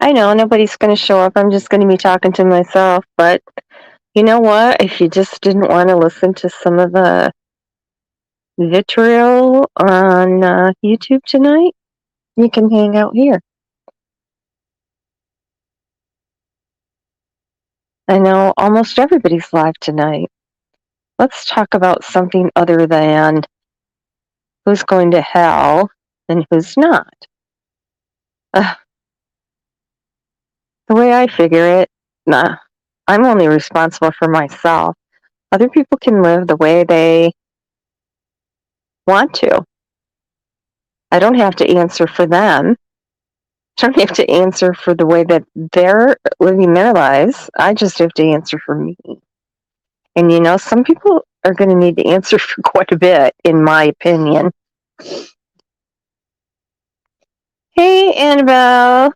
I know nobody's going to show up. I'm just going to be talking to myself. But you know what? If you just didn't want to listen to some of the vitriol on YouTube tonight, you can hang out here. I know almost everybody's live tonight. Let's talk about something other than who's going to hell and who's not. The way I figure it, nah, I'm only responsible for myself. Other people can live the way they want to. I don't have to answer for them. I don't have to answer for the way that they're living their lives. I just have to answer for me. And you know, some people are going to need to answer for quite a bit, in my opinion. Hey, Annabelle.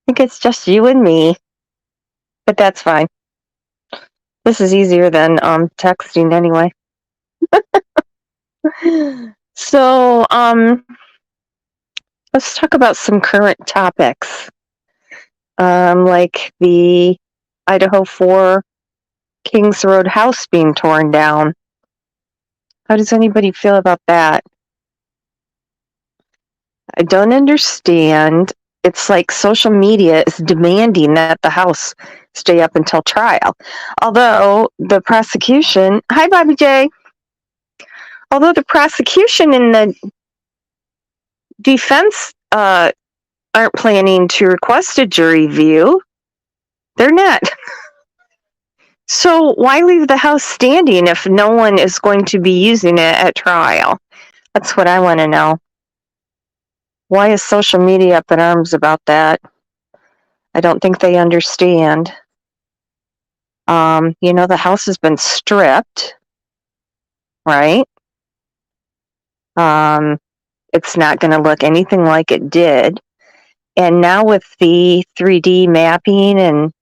I think it's just you and me. But that's fine. This is easier than texting anyway. So, let's talk about some current topics. Like the Idaho 4 Kings Road house being torn down. How does anybody feel about that? I don't understand. It's like social media is demanding that the house stay up until trial. Although the prosecution, hi Bobby J. Although the prosecution and the defense aren't planning to request a jury view, they're not. So why leave the house standing if no one is going to be using it at trial? That's what I want to know. Why is social media up in arms about that? I don't think they understand. You know, the house has been stripped, right? It's not going to look anything like it did. And now with the 3D mapping and,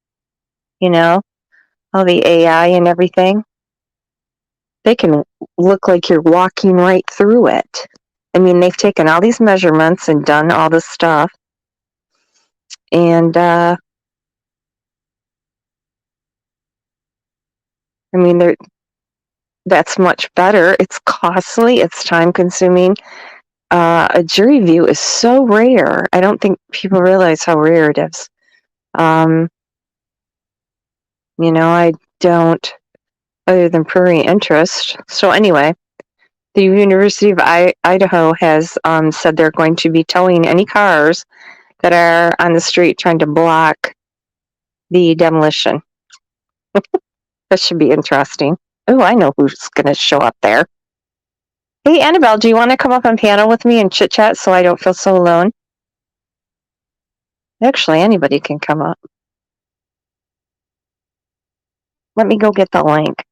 you know, all the AI and everything, they can look like you're walking right through it. I mean, they've taken all these measurements and done all this stuff. And, I mean, that's much better. It's costly. It's time consuming. A jury view is so rare. I don't think people realize how rare it is. You know, I don't, other than prairie interest. So anyway, the University of Idaho has said they're going to be towing any cars that are on the street trying to block the demolition. That should be interesting. Oh, I know who's going to show up there. Hey, Annabelle, do you want to come up on panel with me and chit-chat so I don't feel so alone? Actually, anybody can come up. Let me go get the link.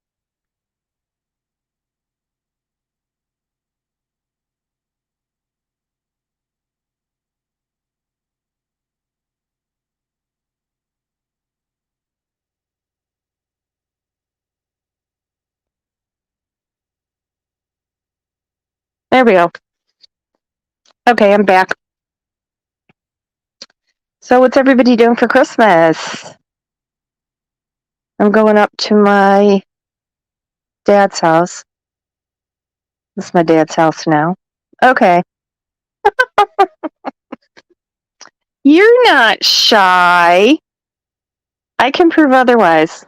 There we go. Okay, I'm back. So what's everybody doing for Christmas? I'm going up to my dad's house. This is my dad's house now. Okay. You're not shy. I can prove otherwise.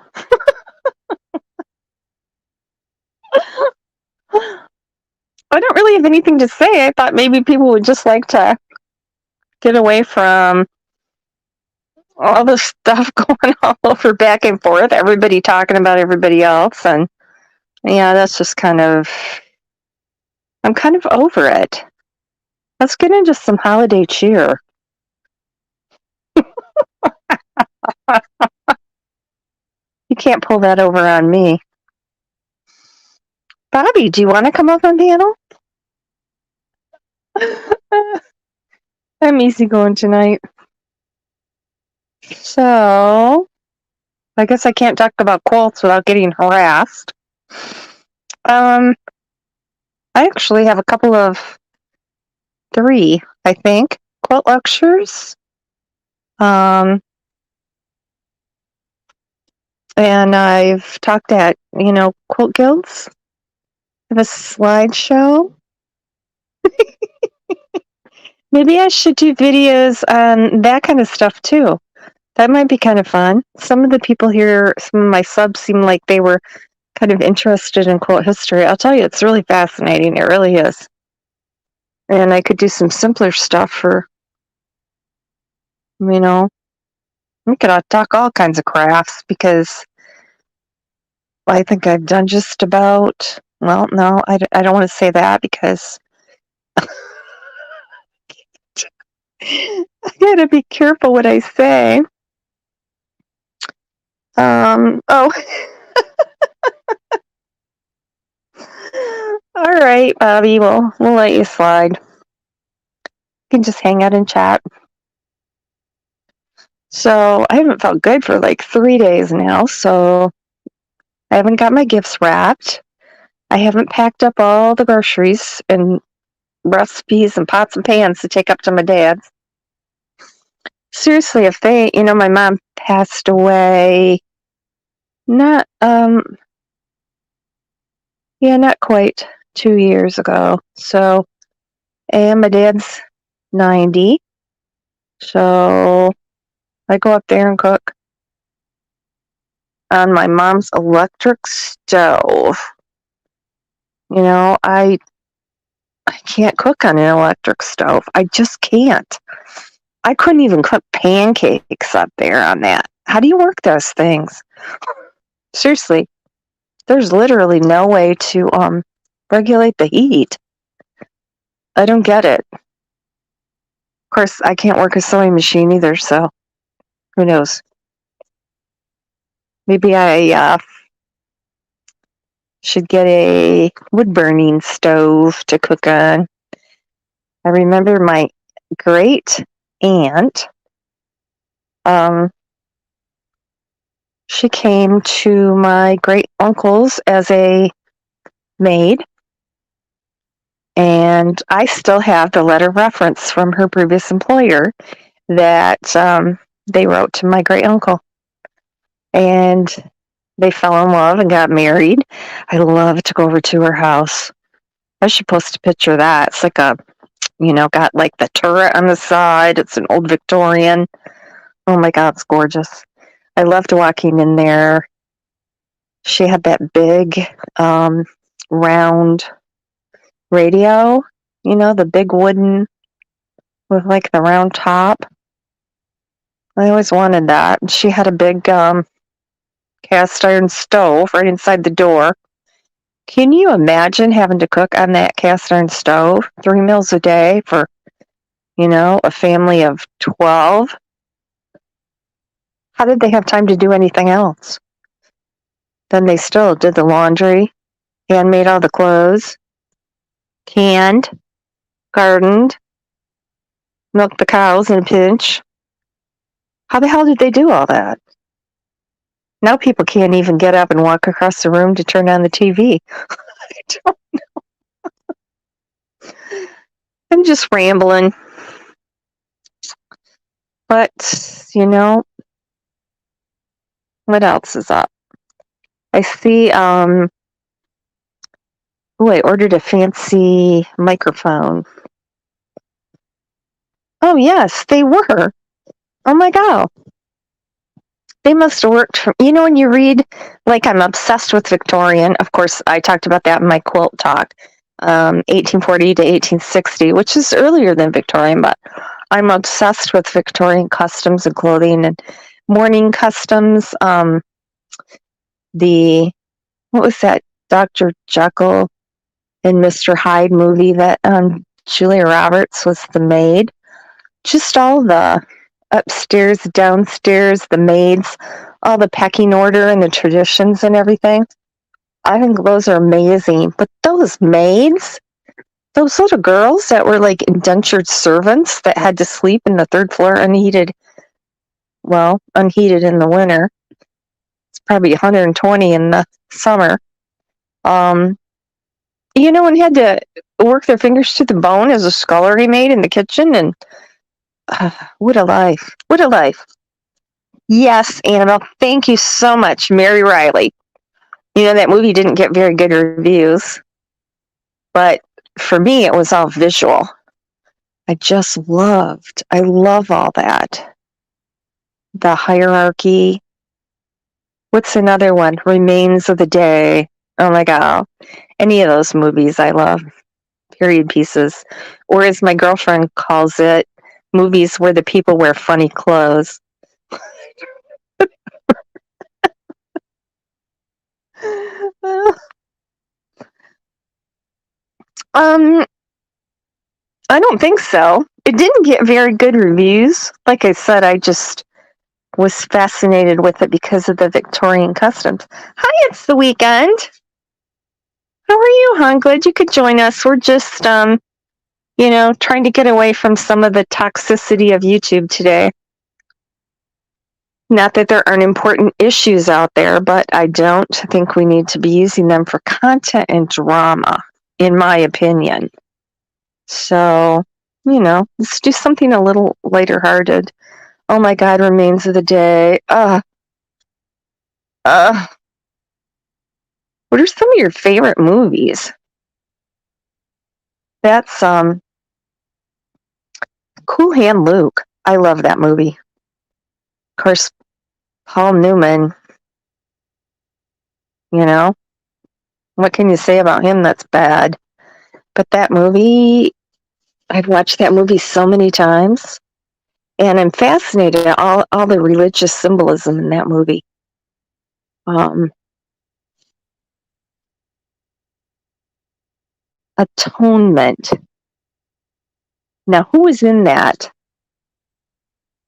I don't really have anything to say. I thought maybe people would just like to get away from all this stuff going all over back and forth, everybody talking about everybody else. And yeah, that's just I'm kind of over it. Let's get into some holiday cheer. You can't pull that over on me. Bobby, do you want to come up on panel? I'm easygoing tonight. So, I guess I can't talk about quilts without getting harassed. I actually have a couple of 3, I think, quilt lectures Um, and I've talked at, quilt guilds. I have a slideshow. Maybe I should do videos on that kind of stuff too. That might be kind of fun. Some of the people here, some of my subs seem like they were kind of interested in quilt history. I'll tell you, it's really fascinating. It really is. And I could do some simpler stuff for, we could talk all kinds of crafts because I think I've done just about, well, no, I don't want to say that because I gotta be careful what I say. Oh. All right, Bobby, we'll let you slide. You can just hang out and chat. So I haven't felt good for like 3 days now, so I haven't got my gifts wrapped. I haven't packed up all the groceries and recipes and pots and pans to take up to my dad's. Seriously, if my mom passed away not not quite 2 years ago. So, and my dad's 90. So, I go up there and cook on my mom's electric stove. I can't cook on an electric stove. I just can't. I couldn't even cook pancakes up there on that. How do you work those things? Seriously, there's literally no way to regulate the heat. I don't get it. Of course, I can't work a sewing machine either, so who knows? Maybe I should get a wood-burning stove to cook on. I remember my great aunt, she came to my great uncle's as a maid, and I still have the letter reference from her previous employer that they wrote to my great uncle. And they fell in love and got married. I love to go over to her house. I should post a picture of that. It's like got like the turret on the side. It's an old Victorian. Oh my God, it's gorgeous. I loved walking in there. She had that big round radio, the big wooden with like the round top. I always wanted that. She had a big cast iron stove right inside the door. Can you imagine having to cook on that cast iron stove 3 meals a day for, a family of 12? How did they have time to do anything else? Then they still did the laundry, handmade all the clothes, canned, gardened, milked the cows in a pinch. How the hell did they do all that? Now people can't even get up and walk across the room to turn on the TV. I don't know. I'm just rambling. But, what else is up? I see, I ordered a fancy microphone. Oh, yes, they were. Oh, my God. They must have worked from, when you read, like, I'm obsessed with Victorian. Of course, I talked about that in my quilt talk, 1840 to 1860, which is earlier than Victorian, but I'm obsessed with Victorian customs and clothing and mourning customs. What was that Dr. Jekyll and Mr. Hyde movie that Julia Roberts was the maid? Just all the upstairs, downstairs, the maids, all the pecking order and the traditions and everything. I think those are amazing. But those maids, those little girls that were like indentured servants that had to sleep in the third floor unheated in the winter. It's probably 120 in the summer. And had to work their fingers to the bone as a scullery maid in the kitchen and What a life. What a life. Yes, Annabelle, thank you so much, Mary Riley. You know, that movie didn't get very good reviews, but for me, it was all visual. I love all that. The hierarchy. What's another one? Remains of the Day. Oh my God. Any of those movies I love. Period pieces. Or as my girlfriend calls it, movies where the people wear funny clothes. um, I don't think so. It didn't get very good reviews. Like I said, I just was fascinated with it because of the Victorian customs. Hi, it's the weekend. How are you, hon? Glad you could join us. We're just, trying to get away from some of the toxicity of YouTube today. Not that there aren't important issues out there, but I don't think we need to be using them for content and drama, in my opinion. So, let's do something a little lighter hearted. Oh my God, Remains of the Day. What are some of your favorite movies? That's Cool Hand Luke. I love that movie. Of course, Paul Newman, what can you say about him that's bad? But that movie, I've watched that movie so many times, and I'm fascinated at all the religious symbolism in that movie. Atonement. Now, who was in that?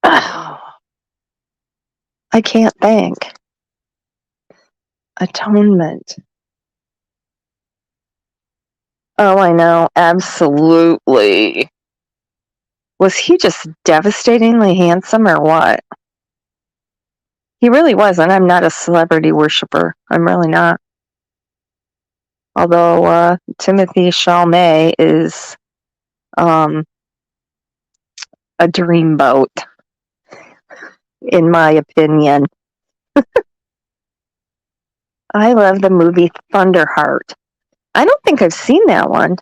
Oh, I can't think. Atonement. Oh, I know. Absolutely. Was he just devastatingly handsome or what? He really was, and I'm not a celebrity worshiper. I'm really not. Although Timothy Chalamet is a dreamboat, in my opinion. I love the movie Thunderheart. I don't think I've seen that one.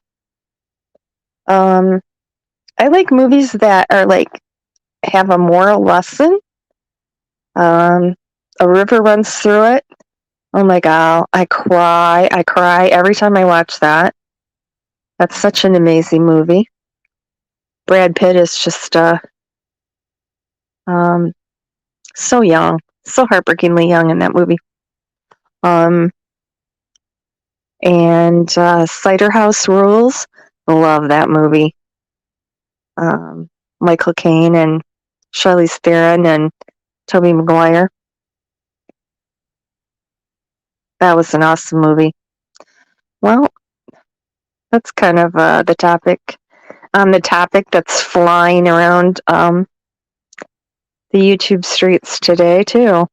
I like movies that are have a moral lesson. A river runs through it. Oh my God, I cry. I cry every time I watch that. That's such an amazing movie. Brad Pitt is just so young, so heartbreakingly young in that movie. And Cider House Rules. Love that movie. Michael Caine and Charlize Theron and Tobey Maguire. That was an awesome movie. Well, that's kind of the topic. The topic that's flying around the YouTube streets today too.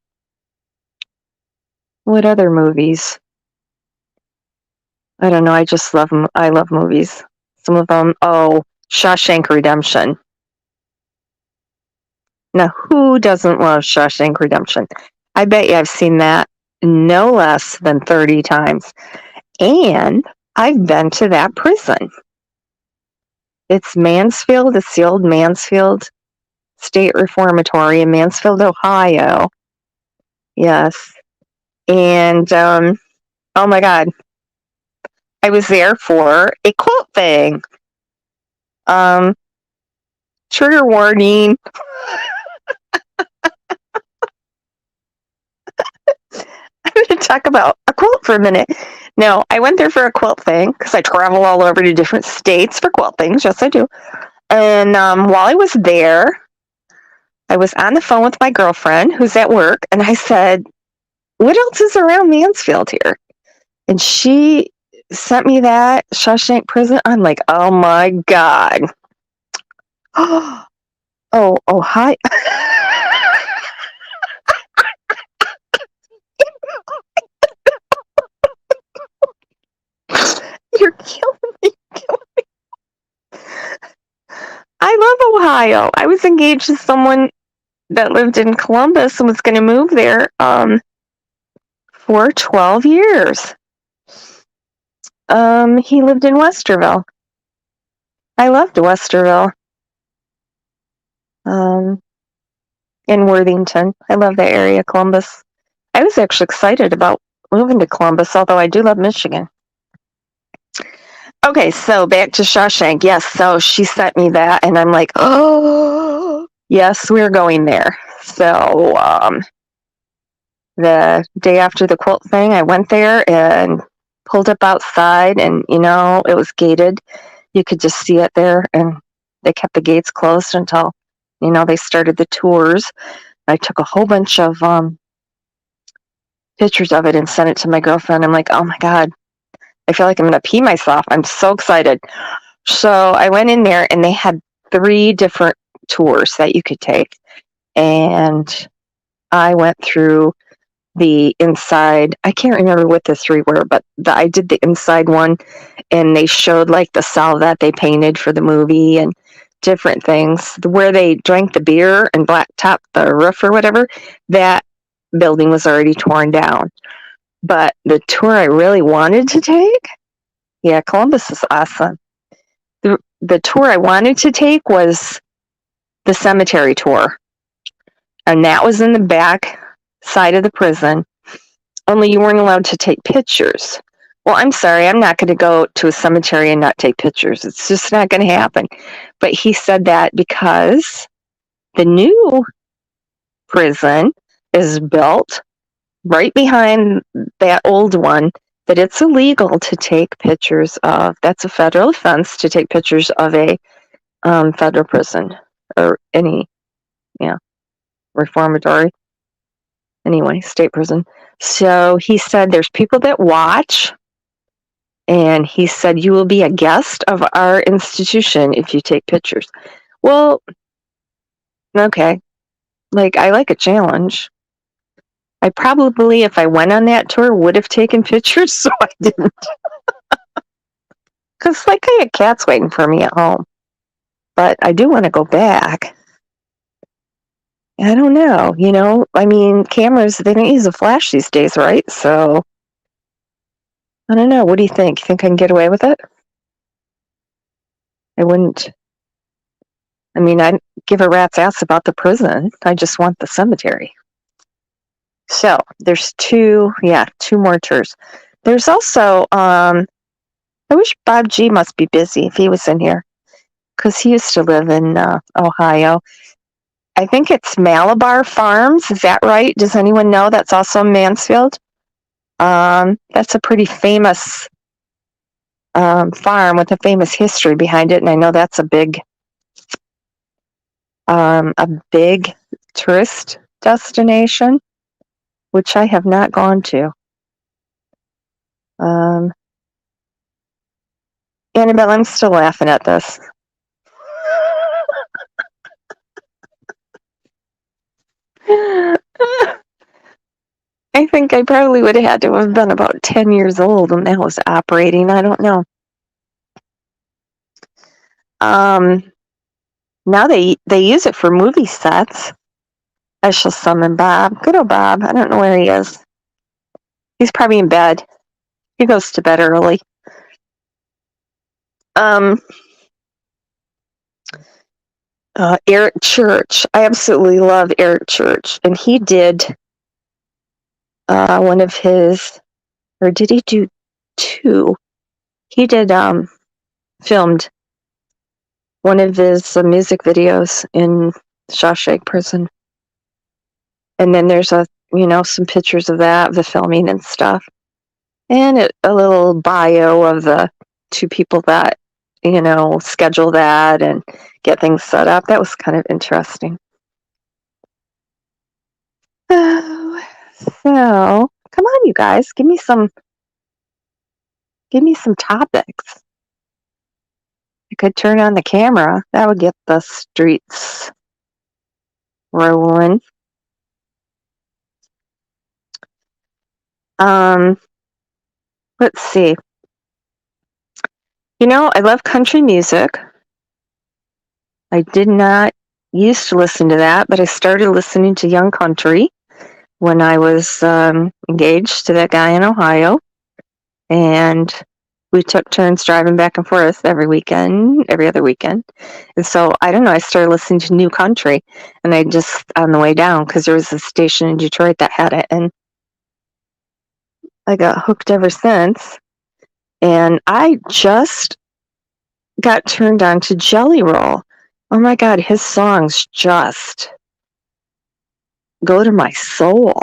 What other movies? I don't know. I love movies. Some of them. Oh, Shawshank Redemption. Now, who doesn't love Shawshank Redemption? I bet you I've seen that no less than 30 times. And I've been to that prison. It's Mansfield. It's the old Mansfield State Reformatory in Mansfield, Ohio. Yes. And, oh my God. I was there for a quilt thing. Trigger warning. I'm going to talk about a quilt for a minute. No, I went there for a quilt thing because I travel all over to different states for quilt things. Yes, I do. And while I was there, I was on the phone with my girlfriend who's at work, and I said, what else is around Mansfield here? And she sent me that Shawshank Prison. I'm like, oh my God. Oh, hi. You're killing me. I love Ohio. I was engaged to someone that lived in Columbus and was going to move there for 12 years. He lived in Westerville. I loved Westerville. In Worthington. I love that area, Columbus. I was actually excited about moving to Columbus, although I do love Michigan. Okay, so back to Shawshank. Yes, so she sent me that, and I'm like, oh, yes, we're going there. So the day after the quilt thing, I went there and pulled up outside, and it was gated. You could just see it there, and they kept the gates closed until they started the tours. I took a whole bunch of pictures of it and sent it to my girlfriend. I'm like, oh my God, I feel like I'm going to pee myself. I'm so excited. So I went in there and they had 3 different tours that you could take. And I went through the inside. I can't remember what the 3 were, but I did the inside one, and they showed like the cell that they painted for the movie and different things. Where they drank the beer and blacktop the roof or whatever, that building was already torn down. But the tour I really wanted to take, yeah, Columbus is awesome. The tour I wanted to take was the cemetery tour, and that was in the back side of the prison. Only you weren't allowed to take pictures. Well, I'm sorry, I'm not going to go to a cemetery and not take pictures. It's just not going to happen. But he said that because the new prison is built right behind that old one, that it's illegal to take pictures of. That's a federal offense to take pictures of a federal prison or any, reformatory, anyway, state prison. So he said there's people that watch, and he said you will be a guest of our institution if you take pictures. Well, okay, like I like a challenge. I probably, if I went on that tour, would have taken pictures, so I didn't. Because, like, I had cats waiting for me at home. But I do want to go back. I don't know, I mean, cameras, they don't use a flash these days, right? So, I don't know. What do you think? You think I can get away with it? I wouldn't. I mean, I'd give a rat's ass about the prison. I just want the cemetery. So, there's 2 more tours. There's also, I wish Bob G must be busy if he was in here, because he used to live in Ohio. I think it's Malabar Farms. Is that right? Does anyone know? That's also in Mansfield. That's a pretty famous farm with a famous history behind it, and I know that's a big tourist destination, which I have not gone to. Annabelle, I'm still laughing at this. I think I probably would have had to have been about 10 years old when that was operating. I don't know. Now they use it for movie sets. I shall summon Bob. Good old Bob. I don't know where he is. He's probably in bed. He goes to bed early. Eric Church. I absolutely love Eric Church. And he did one of his, or did he do 2? He did filmed one of his music videos in Shawshank Prison. And then there's some pictures of that, the filming and stuff. And a little bio of the 2 people that, schedule that and get things set up. That was kind of interesting. So, come on, you guys, give me some topics. I could turn on the camera. That would get the streets rolling. Let's see. I love country music. I did not used to listen to that, but I started listening to Young Country when I was engaged to that guy in Ohio. And we took turns driving back and forth every weekend, every other weekend. And so, I don't know, I started listening to New Country, and I just, on the way down, because there was a station in Detroit that had it, and I got hooked ever since. And I just got turned on to Jelly Roll. Oh my God, his songs just go to my soul.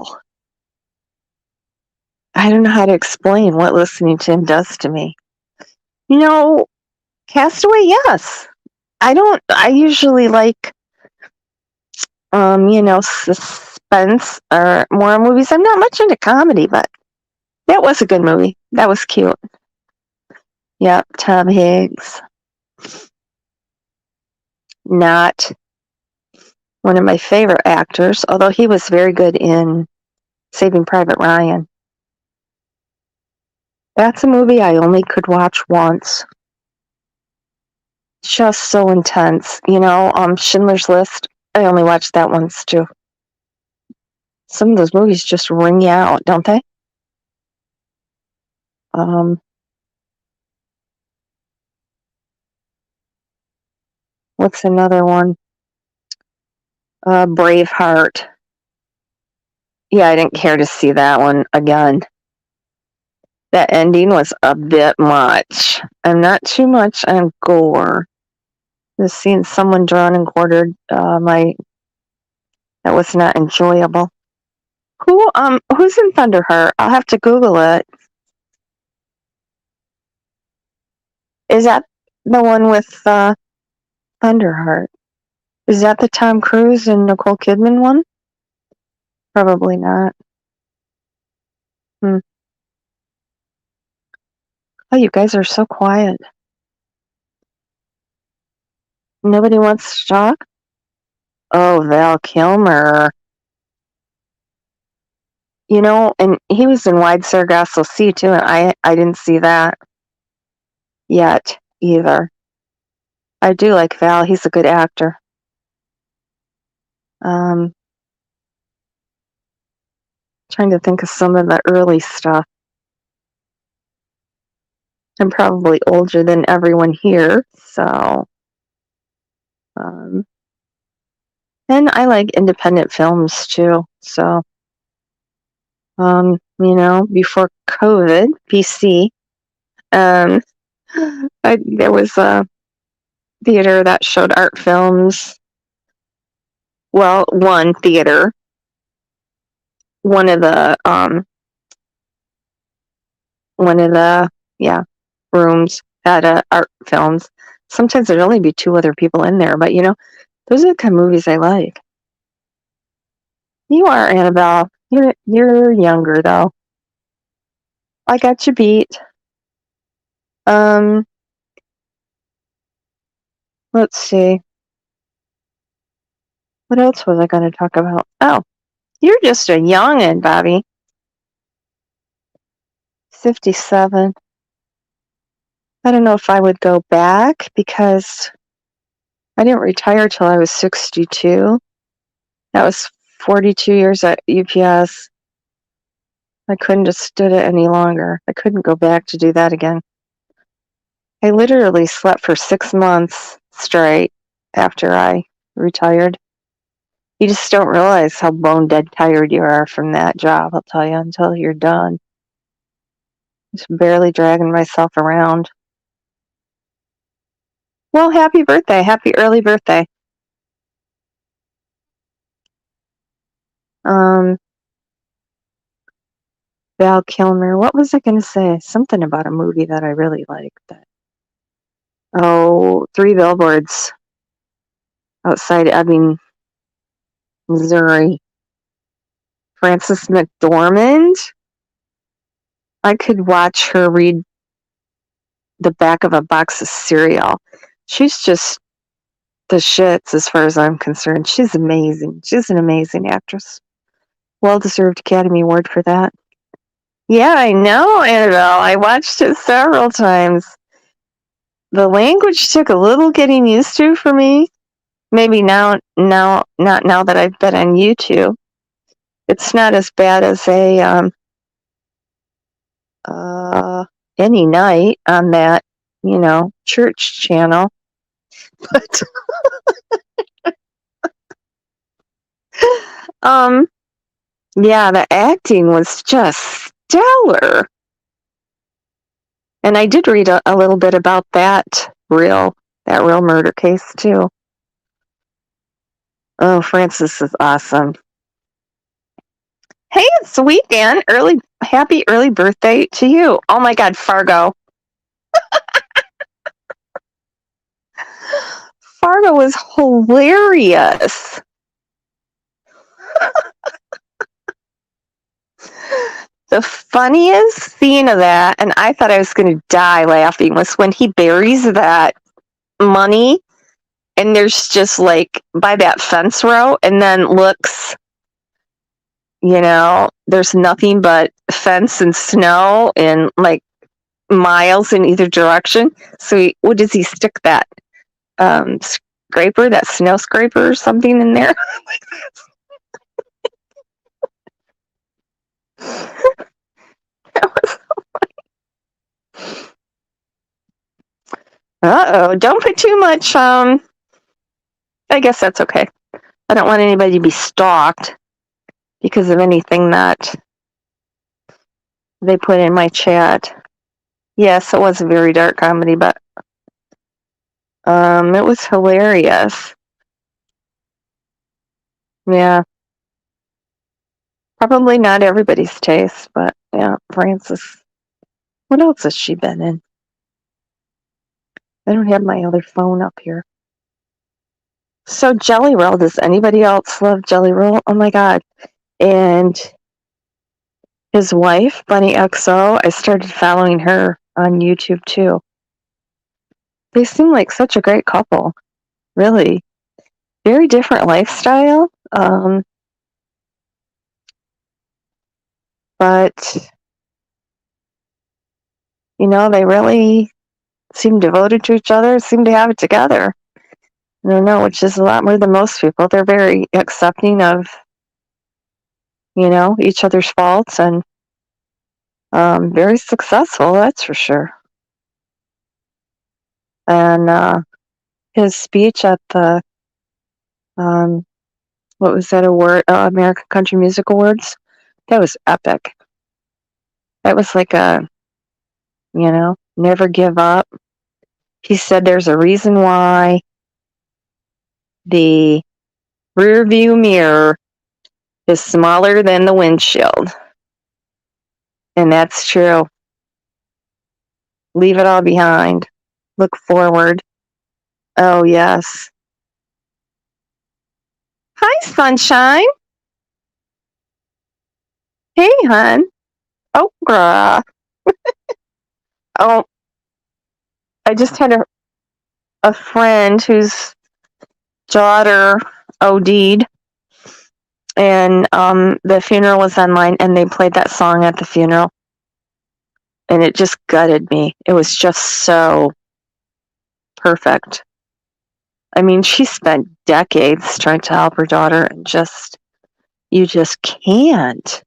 I don't know how to explain what listening to him does to me. You know, Castaway, yes. I usually like, suspense or more movies. I'm not much into comedy, but that was a good movie. That was cute. Yep, Tom Hanks. Not one of my favorite actors, although he was very good in Saving Private Ryan. That's a movie I only could watch once. Just so intense. Schindler's List, I only watched that once too. Some of those movies just wring you out, don't they? What's another one? Braveheart. Yeah, I didn't care to see that one again. That ending was a bit much. I'm not too much on gore. Just seeing someone drawn and quartered, that was not enjoyable. Who's in Thunderheart? I'll have to Google it. Is that the one with Thunderheart? Is that the Tom Cruise and Nicole Kidman one? Probably not. Oh, you guys are so quiet. Nobody wants to talk? Oh, Val Kilmer. And he was in Wide Sargasso Sea too, and I didn't see that yet either. I do like Val. He's a good actor. Trying to think of some of the early stuff. I'm probably older than everyone here, so. And I like independent films too, so. Before COVID, BC, there was a theater that showed art films. Well, one theater. One of the rooms had art films. Sometimes there'd only be 2 other people in there, but those are the kind of movies I like. You are, Annabelle. You're younger though. I got you beat. Let's see. What else was I going to talk about? Oh, you're just a youngin', Bobby. 57. I don't know if I would go back because I didn't retire till I was 62. That was 42 years at UPS. I couldn't have stood it any longer. I couldn't go back to do that again. I literally slept for 6 months straight after I retired. You just don't realize how bone dead tired you are from that job, I'll tell you, until you're done. Just barely dragging myself around. Well, happy birthday. Happy early birthday. Val Kilmer. What was I going to say? Something about a movie that I really liked. Oh, 3 Billboards Outside Ebbing, Missouri. Frances McDormand. I could watch her read the back of a box of cereal. She's just the shits as far as I'm concerned. She's amazing. She's an amazing actress. Well-deserved Academy Award for that. Yeah, I know, Annabelle. I watched it several times. The language took a little getting used to for me. maybe not now that I've been on YouTube. It's not as bad as any night on that, church channel. But yeah, the acting was just stellar. And I did read a little bit about that real murder case too. Oh, Francis is awesome. Hey, it's the weekend. Happy early birthday to you. Oh my God, Fargo. Fargo was hilarious. The funniest scene of that, and I thought I was going to die laughing, was when he buries that money and there's just like by that fence row and then looks, there's nothing but fence and snow and like miles in either direction. So what does he stick that scraper, that snow scraper or something in there? That was so funny. Uh-oh, don't put too much, I guess that's okay. I don't want anybody to be stalked because of anything that they put in my chat. Yes, it was a very dark comedy, but it was hilarious. Yeah. Probably not everybody's taste, but yeah, Francis. What else has she been in? I don't have my other phone up here. So Jelly Roll, does anybody else love Jelly Roll? Oh my God. And his wife, Bunny XO, I started following her on YouTube too. They seem like such a great couple. Really. Very different lifestyle. But, they really seem devoted to each other, seem to have it together. I don't know, which is a lot more than most people. They're very accepting of, each other's faults and very successful, that's for sure. And his speech at the, what was that award, American Country Music Awards? That was epic. That was like never give up. He said there's a reason why the rear view mirror is smaller than the windshield. And that's true. Leave it all behind. Look forward. Oh, yes. Hi, sunshine. Hey, hon. Oh, bruh. Oh, I just had a friend whose daughter OD'd, and the funeral was online, and they played that song at the funeral, and it just gutted me. It was just so perfect. I mean, she spent decades trying to help her daughter, and you just can't.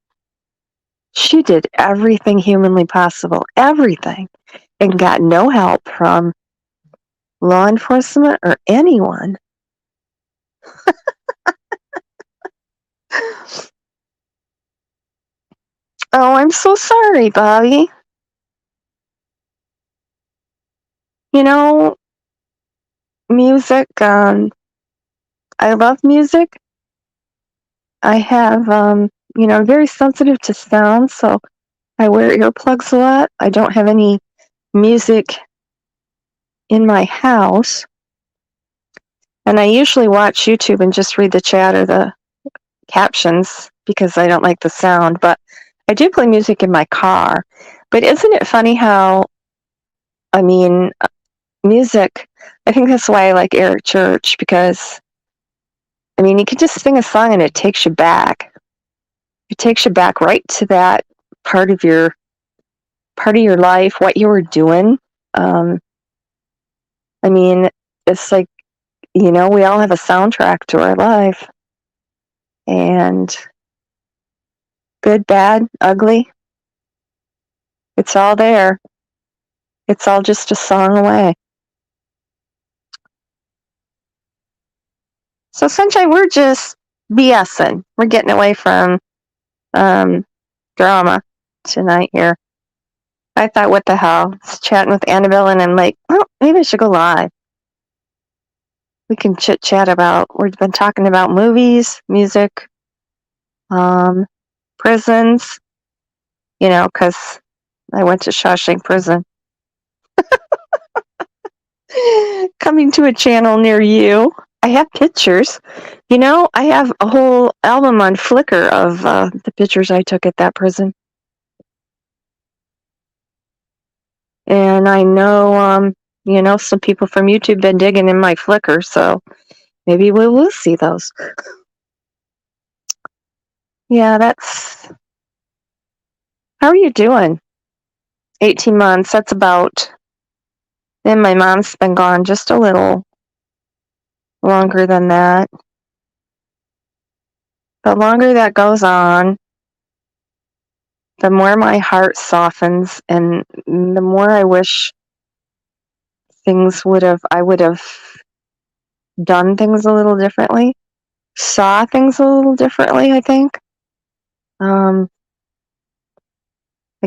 She did everything humanly possible, everything, and got no help from law enforcement or anyone. Oh, I'm so sorry, Bobby. Music, I love music. I have, I'm very sensitive to sound, so I wear earplugs a lot. I don't have any music in my house. And I usually watch YouTube and just read the chat or the captions because I don't like the sound. But I do play music in my car. But isn't it funny how, music, I think that's why I like Eric Church, because, you can just sing a song and it takes you back. It takes you back right to that part of your life, what you were doing. It's like we all have a soundtrack to our life. And good, bad, ugly, it's all there. It's all just a song away. So, Sunshine, we're just BSing. We're getting away from drama tonight here. I thought, what the hell? I was chatting with Annabelle, and I'm like, oh, maybe I should go live. We can chit-chat we've been talking about movies, music, prisons, because I went to Shawshank Prison. Coming to a channel near you. I have pictures. I have a whole album on Flickr of the pictures I took at that prison. And I know, some people from YouTube been digging in my Flickr, so maybe we will see those. Yeah, how are you doing? 18 months, that's about, and my mom's been gone just a little longer than that. The longer that goes on, the more my heart softens, and the more I wish I would have done things a little differently, saw things a little differently, I think. I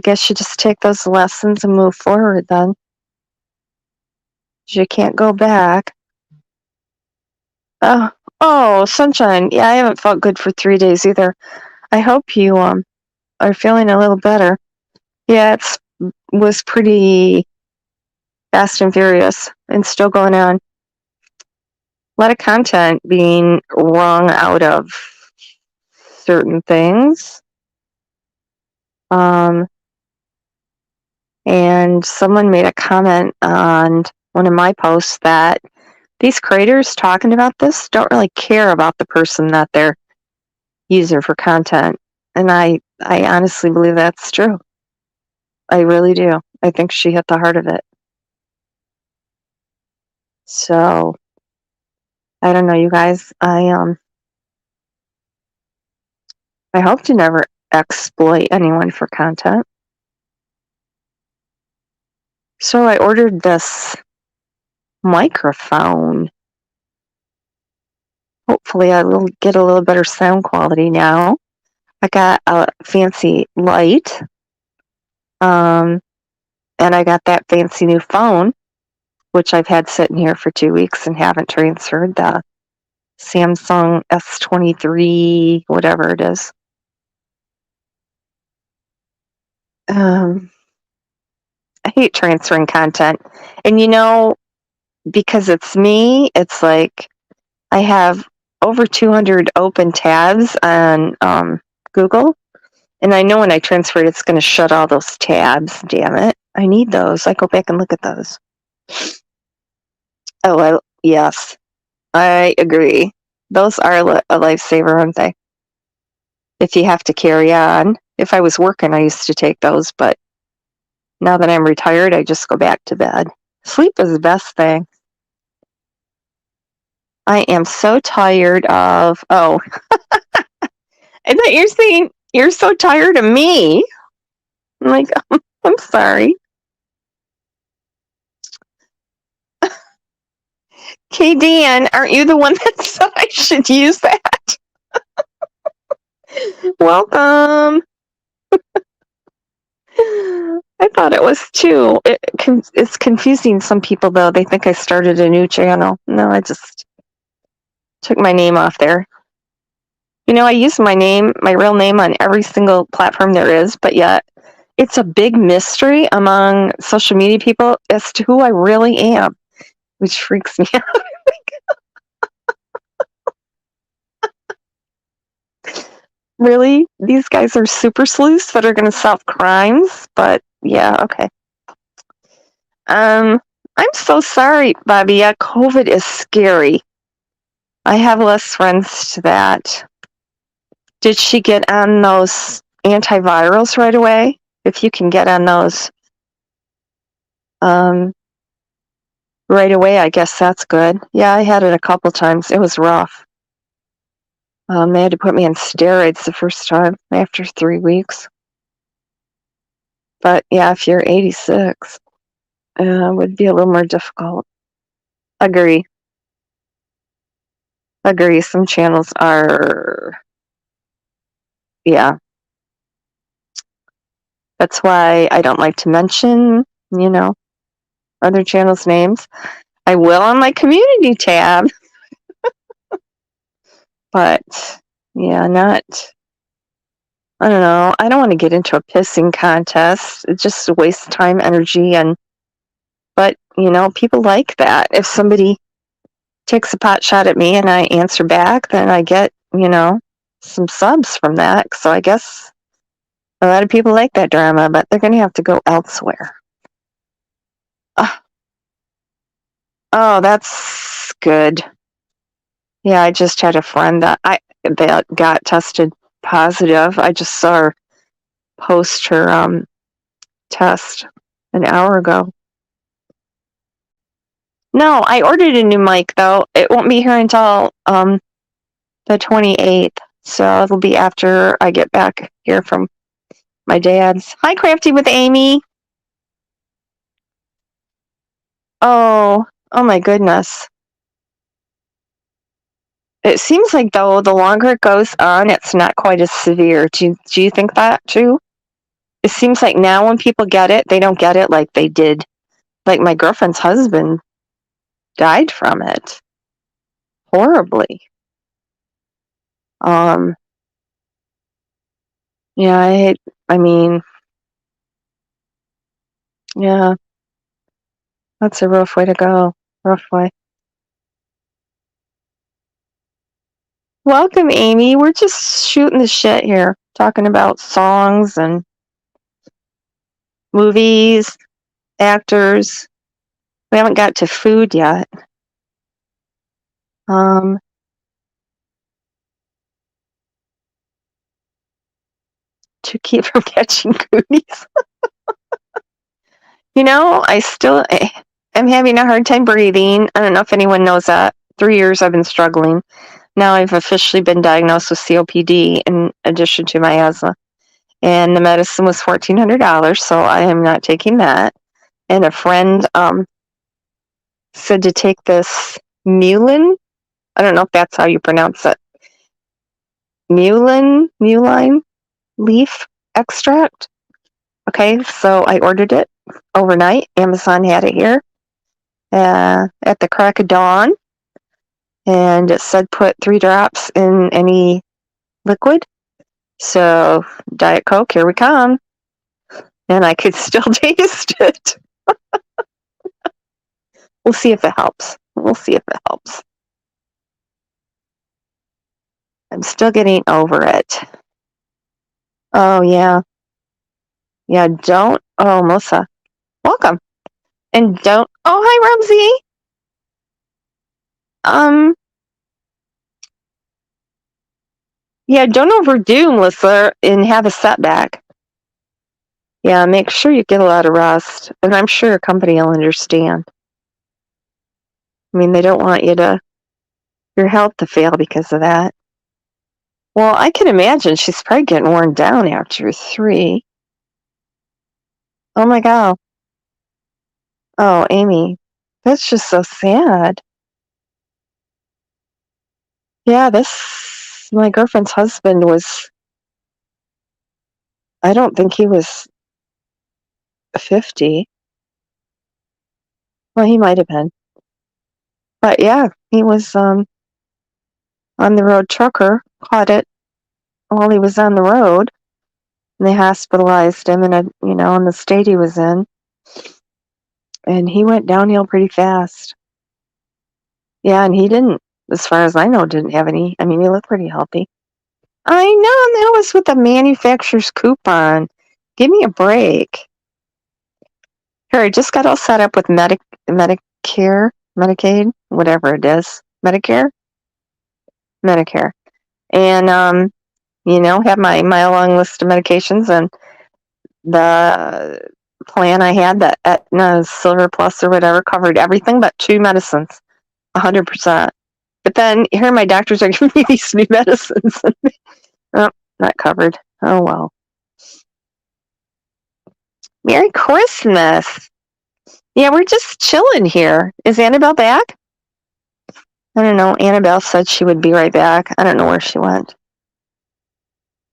guess you just take those lessons and move forward then. You can't go back. Oh, Sunshine. Yeah, I haven't felt good for 3 days either. I hope you are feeling a little better. Yeah, was pretty fast and furious and still going on. A lot of content being wrung out of certain things. And someone made a comment on one of my posts that these creators talking about this don't really care about the person that they're using for content. And I honestly believe that's true. I really do. I think she hit the heart of it. So, I don't know, you guys. I hope to never exploit anyone for content. So I ordered this microphone. Hopefully I will get a little better sound quality now. I got a fancy light. And I got that fancy new phone, which I've had sitting here for 2 weeks and haven't transferred, the Samsung S23, whatever it is. I hate transferring content. And because it's me, it's like I have over 200 open tabs on Google. And I know when I transfer it, it's going to shut all those tabs. Damn it. I need those. I go back and look at those. Oh, yes. I agree. Those are a lifesaver, aren't they? If you have to carry on. If I was working, I used to take those, but now that I'm retired, I just go back to bed. Sleep is the best thing. I am so tired of, I thought you're saying you're so tired of me. I'm like, I'm sorry. Hey, Dan, aren't you the one that said I should use that? Welcome. I thought it was too. It's confusing some people, though. They think I started a new channel. No, I just took my name off there. I use my real name on every single platform there is, but yet it's a big mystery among social media people as to who I really am, which freaks me out. Really? These guys are super sleuths that are going to solve crimes? But yeah, okay. I'm so sorry, Bobby. Yeah, COVID is scary. I have less friends to that. Did she get on those antivirals right away? If you can get on those. right away. I guess that's good. Yeah, I had it a couple times. It was rough. They had to put me on steroids the first time after 3 weeks. But yeah, if you're 86, it would be a little more difficult. Agree. Agree. Some channels are, yeah. That's why I don't like to mention, other channels' names. I will on my community tab, but yeah, I don't know. I don't want to get into a pissing contest. It just wastes time, energy, but people like that. If somebody takes a pot shot at me and I answer back, then I get, some subs from that. So I guess a lot of people like that drama, but they're going to have to go elsewhere. Oh, that's good. Yeah, I just had a friend that got tested positive. I just saw her post her test an hour ago. No, I ordered a new mic though. It won't be here until the 28th. So it'll be after I get back here from my dad's. Hi, Crafty with Amy. Oh my goodness. It seems like though the longer it goes on, it's not quite as severe. Do you think that too? It seems like now when people get it, they don't get it like they did. Like my girlfriend's husband died from it horribly. Yeah, I mean, yeah, that's a rough way to go. Rough way. Welcome, Amy. We're just shooting the shit here, talking about songs and movies, actors. We haven't got to food yet. To keep from catching cooties. I still am having a hard time breathing. I don't know if anyone knows that. 3 years I've been struggling. Now I've officially been diagnosed with COPD in addition to my asthma. And the medicine was $1,400, so I am not taking that. And a friend said to take this mullein. I don't know if that's how you pronounce it. Mullein leaf extract. Okay, so I ordered it overnight. Amazon had it here at the crack of dawn. And it said put 3 drops in any liquid. So Diet Coke, here we come. And I could still taste it. We'll see if it helps. I'm still getting over it. Oh, yeah. Yeah, don't. Oh, Melissa. Welcome. And don't. Oh, hi, Rumsey. Yeah, don't overdo, Melissa, and have a setback. Yeah, make sure you get a lot of rest. And I'm sure your company will understand. I mean, they don't want your health to fail because of that. Well, I can imagine she's probably getting worn down after 3. Oh my God. Oh, Amy, that's just so sad. Yeah, my girlfriend's husband I don't think he was 50. Well, he might have been. But yeah, he was on the road trucker, caught it while he was on the road. And they hospitalized him in in the state he was in. And he went downhill pretty fast. Yeah, and he didn't, as far as I know, didn't have any. I mean, he looked pretty healthy. I know, and that was with the manufacturer's coupon. Give me a break. Here, I just got all set up with Medicare, Medicaid, whatever it is. Medicare? Medicare. And, have my mile-long list of medications, and the plan I had, the Aetna Silver Plus or whatever, covered everything but 2 medicines, 100%. But then here my doctors are giving me these new medicines. Oh, not covered. Oh, well. Merry Christmas. Yeah, we're just chilling here. Is Annabelle back? I don't know. Annabelle said she would be right back. I don't know where she went.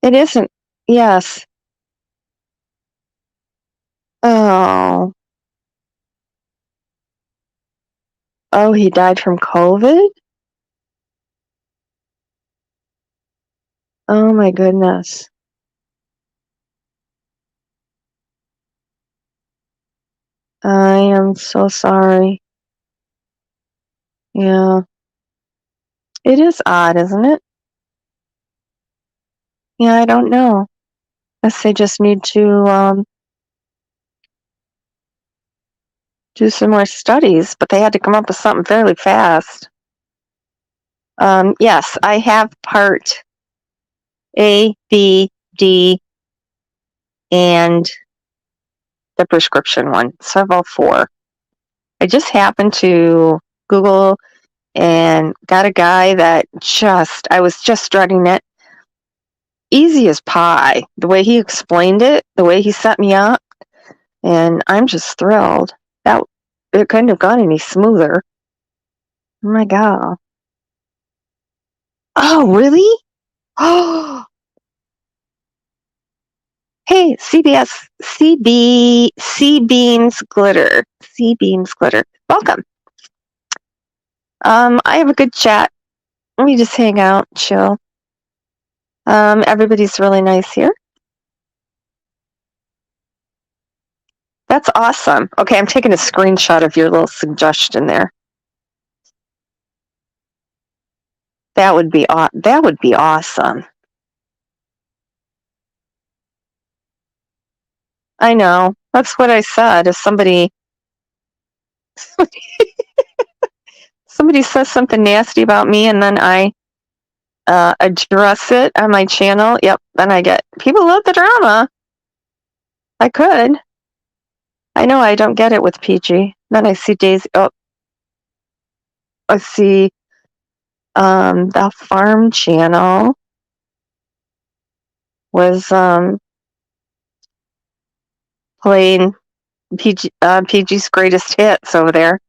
It isn't. Yes. Oh. Oh, he died from COVID? Oh my goodness. I am so sorry. Yeah. It is odd, isn't it? Yeah, I don't know. Guess they just need to do some more studies, but they had to come up with something fairly fast. Yes, I have part A, B, D, and the prescription one. So I have all 4. I just happened to Google and got a guy that I was just dreading it. Easy as pie. The way he explained it, the way he set me up, and I'm just thrilled. That it couldn't have gone any smoother. Oh my god. Oh, really? Oh, hey, CBS, C Beans Glitter. C Beans Glitter. Welcome. I have a good chat. We just hang out, chill. Everybody's really nice here. That's awesome. Okay, I'm taking a screenshot of your little suggestion there. That would be awesome. I know. That's what I said. If somebody says something nasty about me and then I address it on my channel, yep, then I get people love the drama. I could. I know I don't get it with PG. Then I see Daisy. Oh, I see the farm channel was playing PG's greatest hits over there.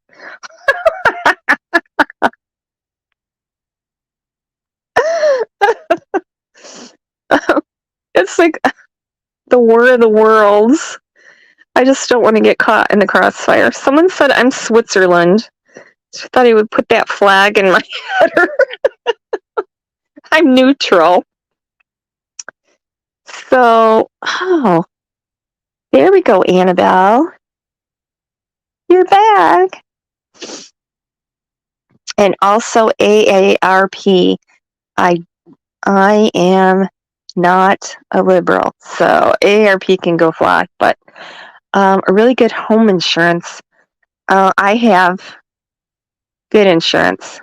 It's like the War of the Worlds. I just don't want to get caught in the crossfire. Someone said I'm Switzerland. I thought he would put that flag in my header. I'm neutral. So, oh, there we go, Annabelle. You're back. And also AARP. I am not a liberal, so AARP can go fly. But a really good home insurance. I have good insurance,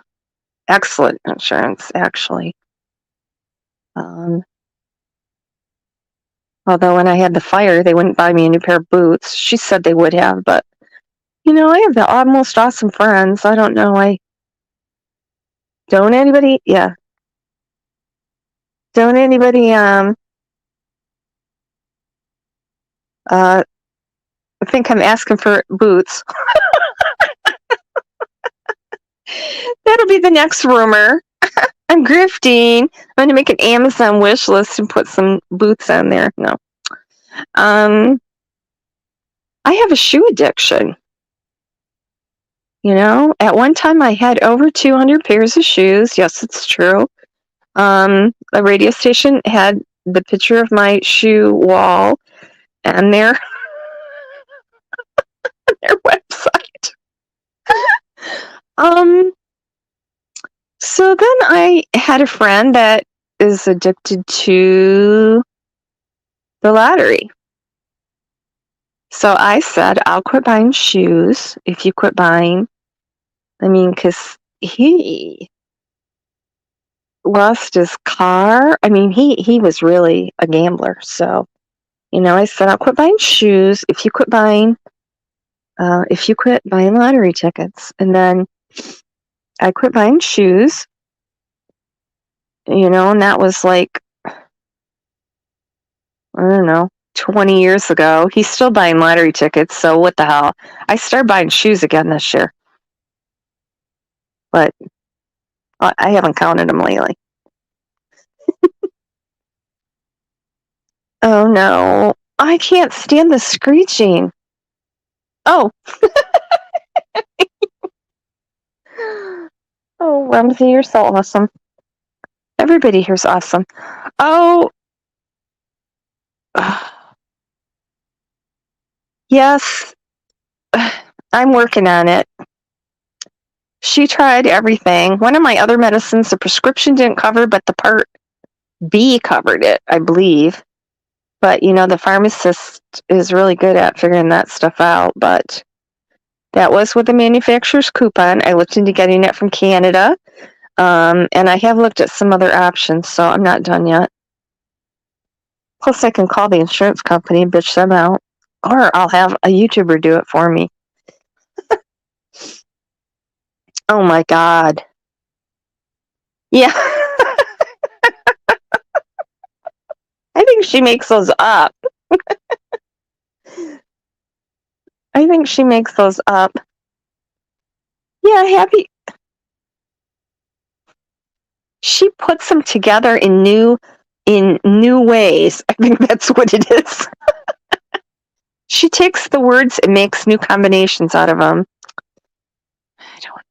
excellent insurance, actually. Although when I had the fire, they wouldn't buy me a new pair of boots. She said they would have, but I have the most awesome friends. I don't know. Don't anybody think I'm asking for boots. That'll be the next rumor. I'm grifting. I'm going to make an Amazon wish list and put some boots on there. No. I have a shoe addiction. At one time I had over 200 pairs of shoes. Yes, it's true. A radio station had the picture of my shoe wall and their website. So then I had a friend that is addicted to the lottery. So I said, I'll quit buying shoes if you quit buying. Because he lost his car. He was really a gambler. So I said, I'll quit buying shoes if you quit buying lottery tickets. And then I quit buying shoes, and that was like, I don't know, 20 years ago. He's still buying lottery tickets, so what the hell? I started buying shoes again this year. But I haven't counted them lately. Oh no, I can't stand the screeching. Oh. Oh, Ramsey, you're so awesome. Everybody here's awesome. Oh. Yes. I'm working on it. She tried everything. One of my other medicines, the prescription didn't cover, but the Part B covered it, I believe. But, the pharmacist is really good at figuring that stuff out. But that was with the manufacturer's coupon. I looked into getting it from Canada. And I have looked at some other options, so I'm not done yet. Plus, I can call the insurance company and bitch them out. Or I'll have a YouTuber do it for me. Oh my God. Yeah. I think she makes those up. I think she makes those up. Yeah, Happy. She puts them together in new ways. I think that's what it is. She takes the words and makes new combinations out of them. I don't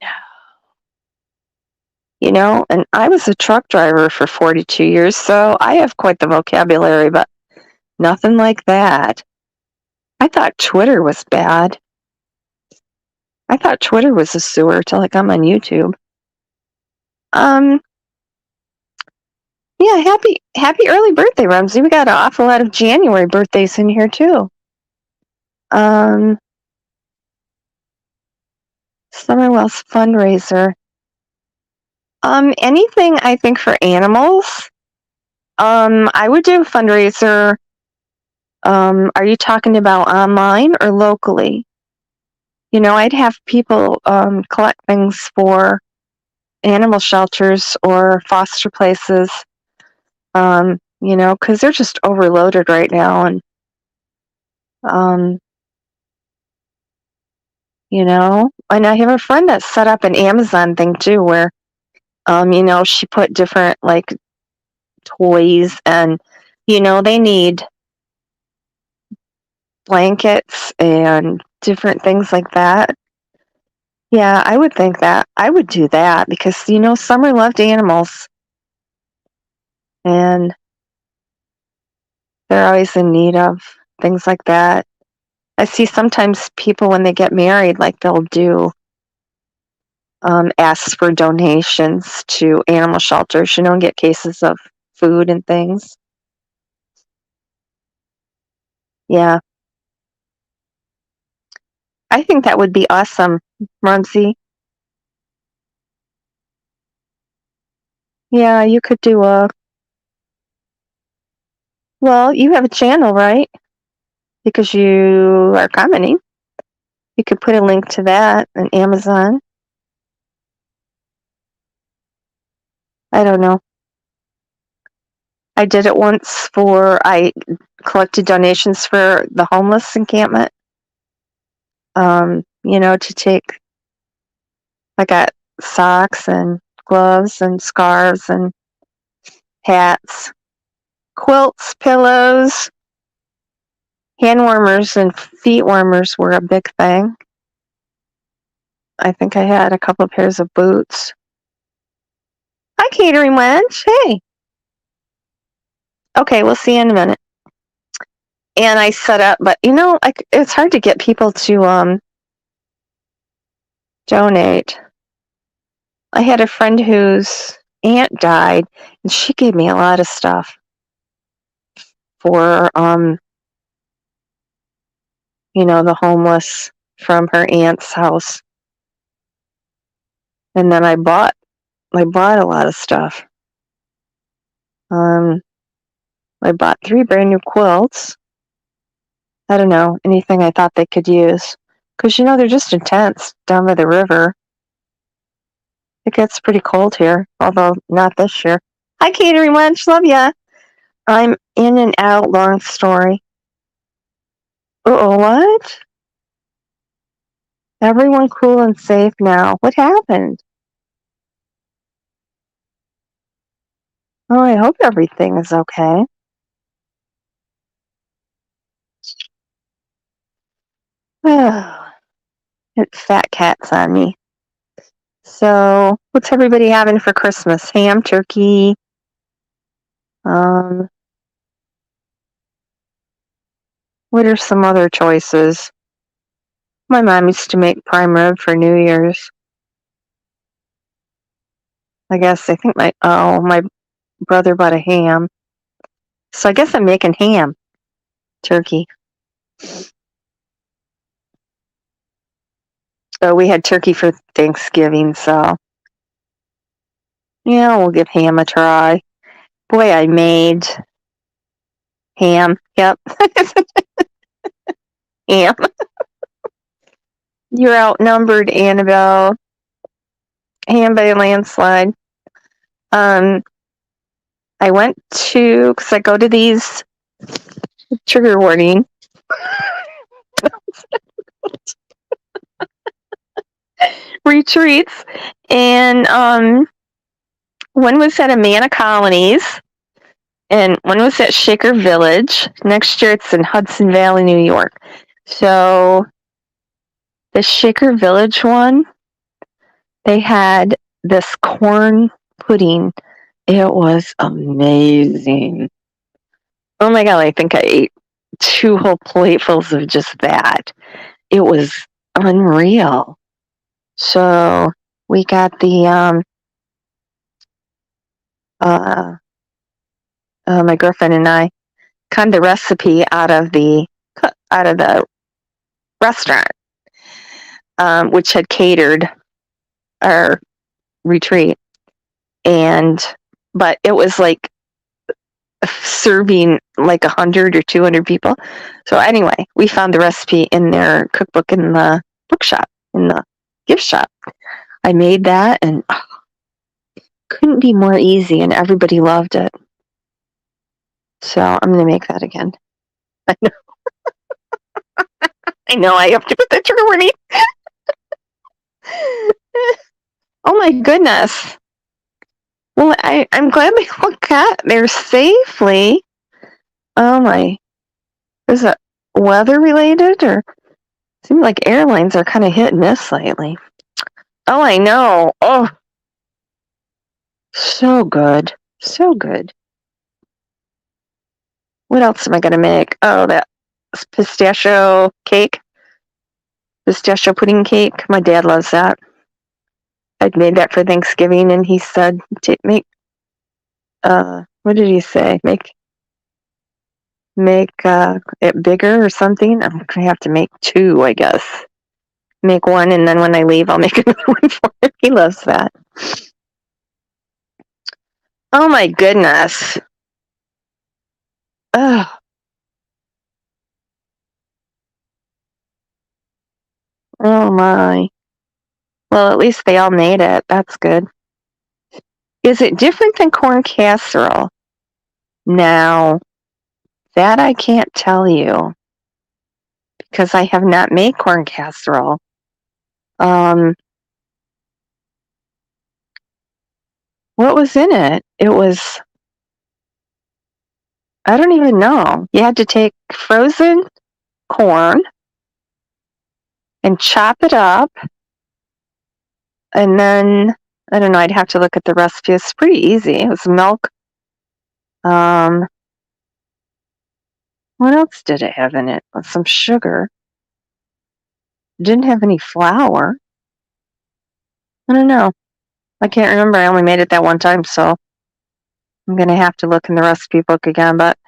know. And I was a truck driver for 42 years, so I have quite the vocabulary, but nothing like that. I thought Twitter was bad. I thought Twitter was a sewer till I come on YouTube. Yeah, happy early birthday, Ramsey. We got an awful lot of January birthdays in here too. Summerwell's fundraiser. Anything I think for animals. I would do a fundraiser. Are you talking about online or locally? I'd have people collect things for animal shelters or foster places. Because they're just overloaded right now, and and I have a friend that set up an Amazon thing too, where she put different like toys, and they need blankets and different things like that. Yeah, I would think that I would do that because Summer loved animals, and they're always in need of things like that. I see sometimes people when they get married, like they'll do ask for donations to animal shelters, and get cases of food and things. Yeah. I think that would be awesome, Rumsey. Yeah, you could do well, you have a channel, right? Because you are commenting. You could put a link to that on Amazon. I don't know. I did it once I collected donations for the homeless encampment. To take, I got socks and gloves and scarves and hats, quilts, pillows, hand warmers and feet warmers were a big thing. I think I had a couple of pairs of boots. Hi, catering wench. Hey. Okay, we'll see you in a minute. And I set up, but it's hard to get people to donate. I had a friend whose aunt died, and she gave me a lot of stuff for the homeless from her aunt's house. And then I bought a lot of stuff. I bought 3 brand new quilts. I don't know, anything I thought they could use. Because, they're just intense down by the river. It gets pretty cold here, although not this year. Hi, Catering Wench. Love ya. I'm in and out. Long story. What? Everyone cool and safe now. What happened? Oh, I hope everything is okay. It's fat cats on me. So, what's everybody having for Christmas? Ham, turkey. What are some other choices? My mom used to make prime rib for New Year's. I think my brother bought a ham. So I guess I'm making ham, turkey. So we had turkey for Thanksgiving, so yeah, we'll give ham a try. Boy, I made ham. Yep. Ham. You're outnumbered, Annabelle. Ham by a landslide. I went to, because I go to these trigger warning retreats, and one was at Amana Colonies, and one was at Shaker Village. Next year it's in Hudson Valley, New York. So the Shaker Village one, they had this corn pudding. It was amazing. Oh my God, I think I ate 2 whole platefuls of just that. It was unreal. So we got the my girlfriend and I cut the recipe out of the restaurant, which had catered our retreat, but it was like serving like 100 or 200 people. So anyway, we found the recipe in their cookbook in the bookshop, in the gift shop. I made that, and couldn't be more easy, and everybody loved it. So I'm going to make that again. I know. I know. I have to put that trigger warning. Oh my goodness. Well, I'm glad they all got there safely. Oh my. Is it weather related, or seems like airlines are kind of hit and miss lately? Oh, I know. Oh, so good. So good. What else am I going to make? Oh, that pistachio cake. Pistachio pudding cake. My dad loves that. I'd made that for Thanksgiving, and he said, make, what did he say? Make it bigger or something. I'm going to have to make 2, I guess. Make one, and then when I leave, I'll make another one for him. He loves that. Oh my goodness. Ugh. Oh my. Well, at least they all made it. That's good. Is it different than corn casserole? Now, that I can't tell you because I have not made corn casserole. What was in it? It was, I don't even know. You had to take frozen corn and chop it up, and then, I don't know, I'd have to look at the recipe. It's pretty easy. It was milk. What else did it have in it? Some sugar. It didn't have any flour. I don't know. I can't remember. I only made it that one time, so I'm going to have to look in the recipe book again. But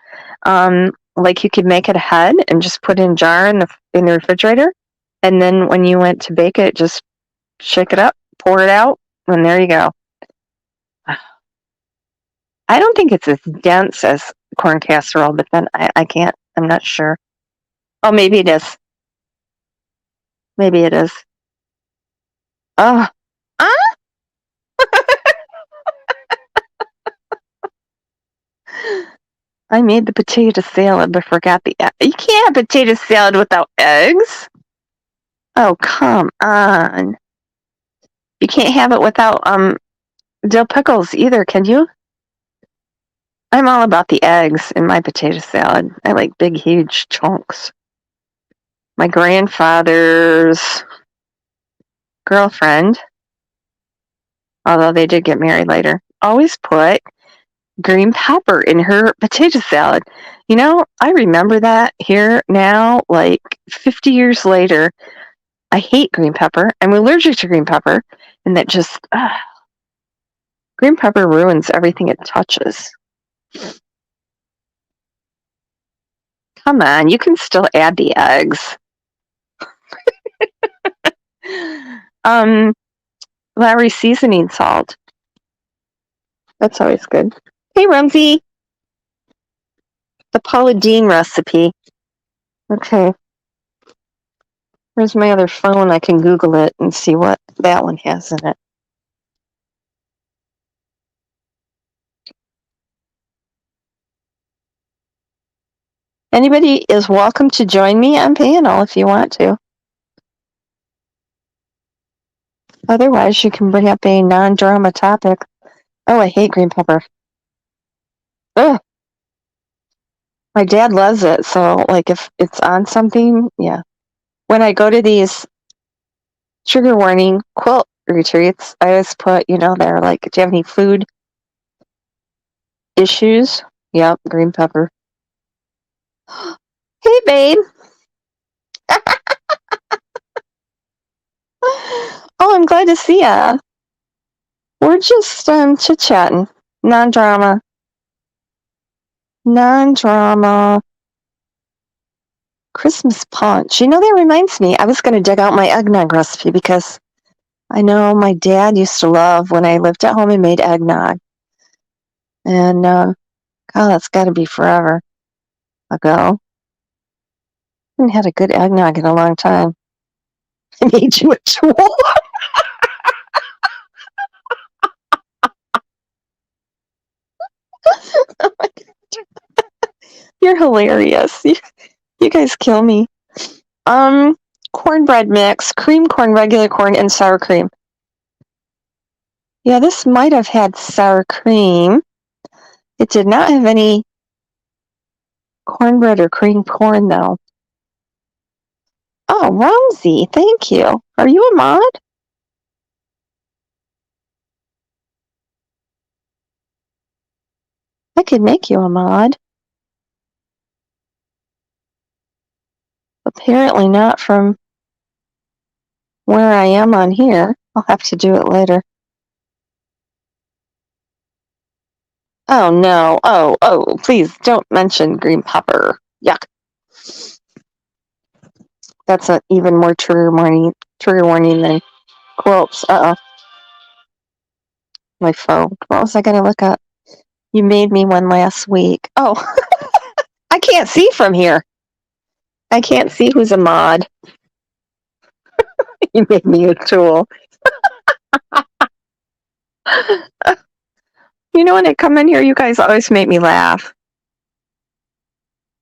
like, you could make it ahead and just put it in a jar in the refrigerator, and then when you went to bake it, just shake it up, pour it out, and there you go. I don't think it's as dense as corn casserole, but then I can't. I'm not sure. Oh, maybe it is. Maybe it is. Oh. Ah! I made the potato salad but forgot the egg. You can't have potato salad without eggs. Oh, come on. You can't have it without dill pickles either, can you? I'm all about the eggs in my potato salad. I like big, huge chunks. My grandfather's girlfriend, although they did get married later, always put green pepper in her potato salad. You know, I remember that here now, like 50 years later. I hate green pepper. I'm allergic to green pepper, and that just green pepper ruins everything it touches. Come on, you can still add the eggs. Lowry seasoning salt. That's always good. Hey, Rumsey. The Paula Deen recipe. Okay. Where's my other phone? I can Google it and see what that one has in it. Anybody is welcome to join me on panel if you want to. Otherwise, you can bring up a non-drama topic. Oh, I hate green pepper. Ugh. My dad loves it, so like if it's on something, yeah. When I go to these trigger warning quilt retreats, I always put, they're like, do you have any food issues? Yep, green pepper. Hey, babe. Oh, I'm glad to see ya. We're just chit-chatting. Non-drama. Non-drama. Christmas punch. That reminds me. I was going to dig out my eggnog recipe because I know my dad used to love when I lived at home and made eggnog. And, God, that's got to be forever ago. I haven't had a good eggnog in a long time. I made you a tool. Oh my God. You're hilarious. You guys kill me. Cornbread mix, cream corn, regular corn, and sour cream. Yeah, this might have had sour cream. It did not have any cornbread or cream corn, though. Oh, Romsey, thank you. Are you a mod? I could make you a mod. Apparently not from where I am on here. I'll have to do it later. Oh, no. Oh, please don't mention green pepper. Yuck. That's an even more trigger warning than quilts. Uh-oh. My phone. What was I going to look up? You made me one last week. Oh, I can't see from here. I can't see who's a mod. You made me a tool. When I come in here, you guys always make me laugh.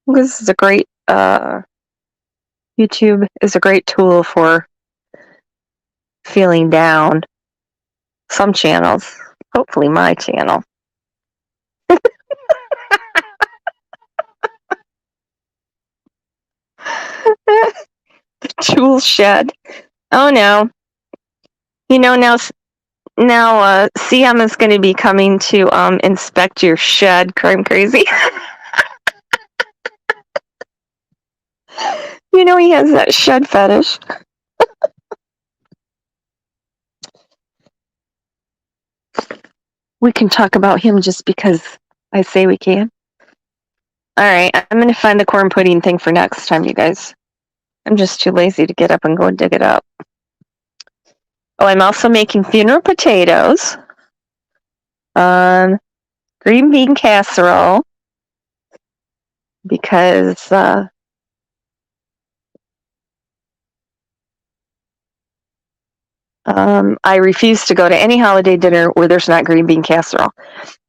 This is a great, YouTube is a great tool for feeling down. Some channels, hopefully my channel. The tool shed. Oh no. Now CM is going to be coming to inspect your shed. Crime crazy. He has that shed fetish. We can talk about him just because I say we can. All right, I'm going to find the corn pudding thing for next time, you guys. I'm just too lazy to get up and go and dig it up. Oh, I'm also making funeral potatoes. Green bean casserole. Because I refuse to go to any holiday dinner where there's not green bean casserole.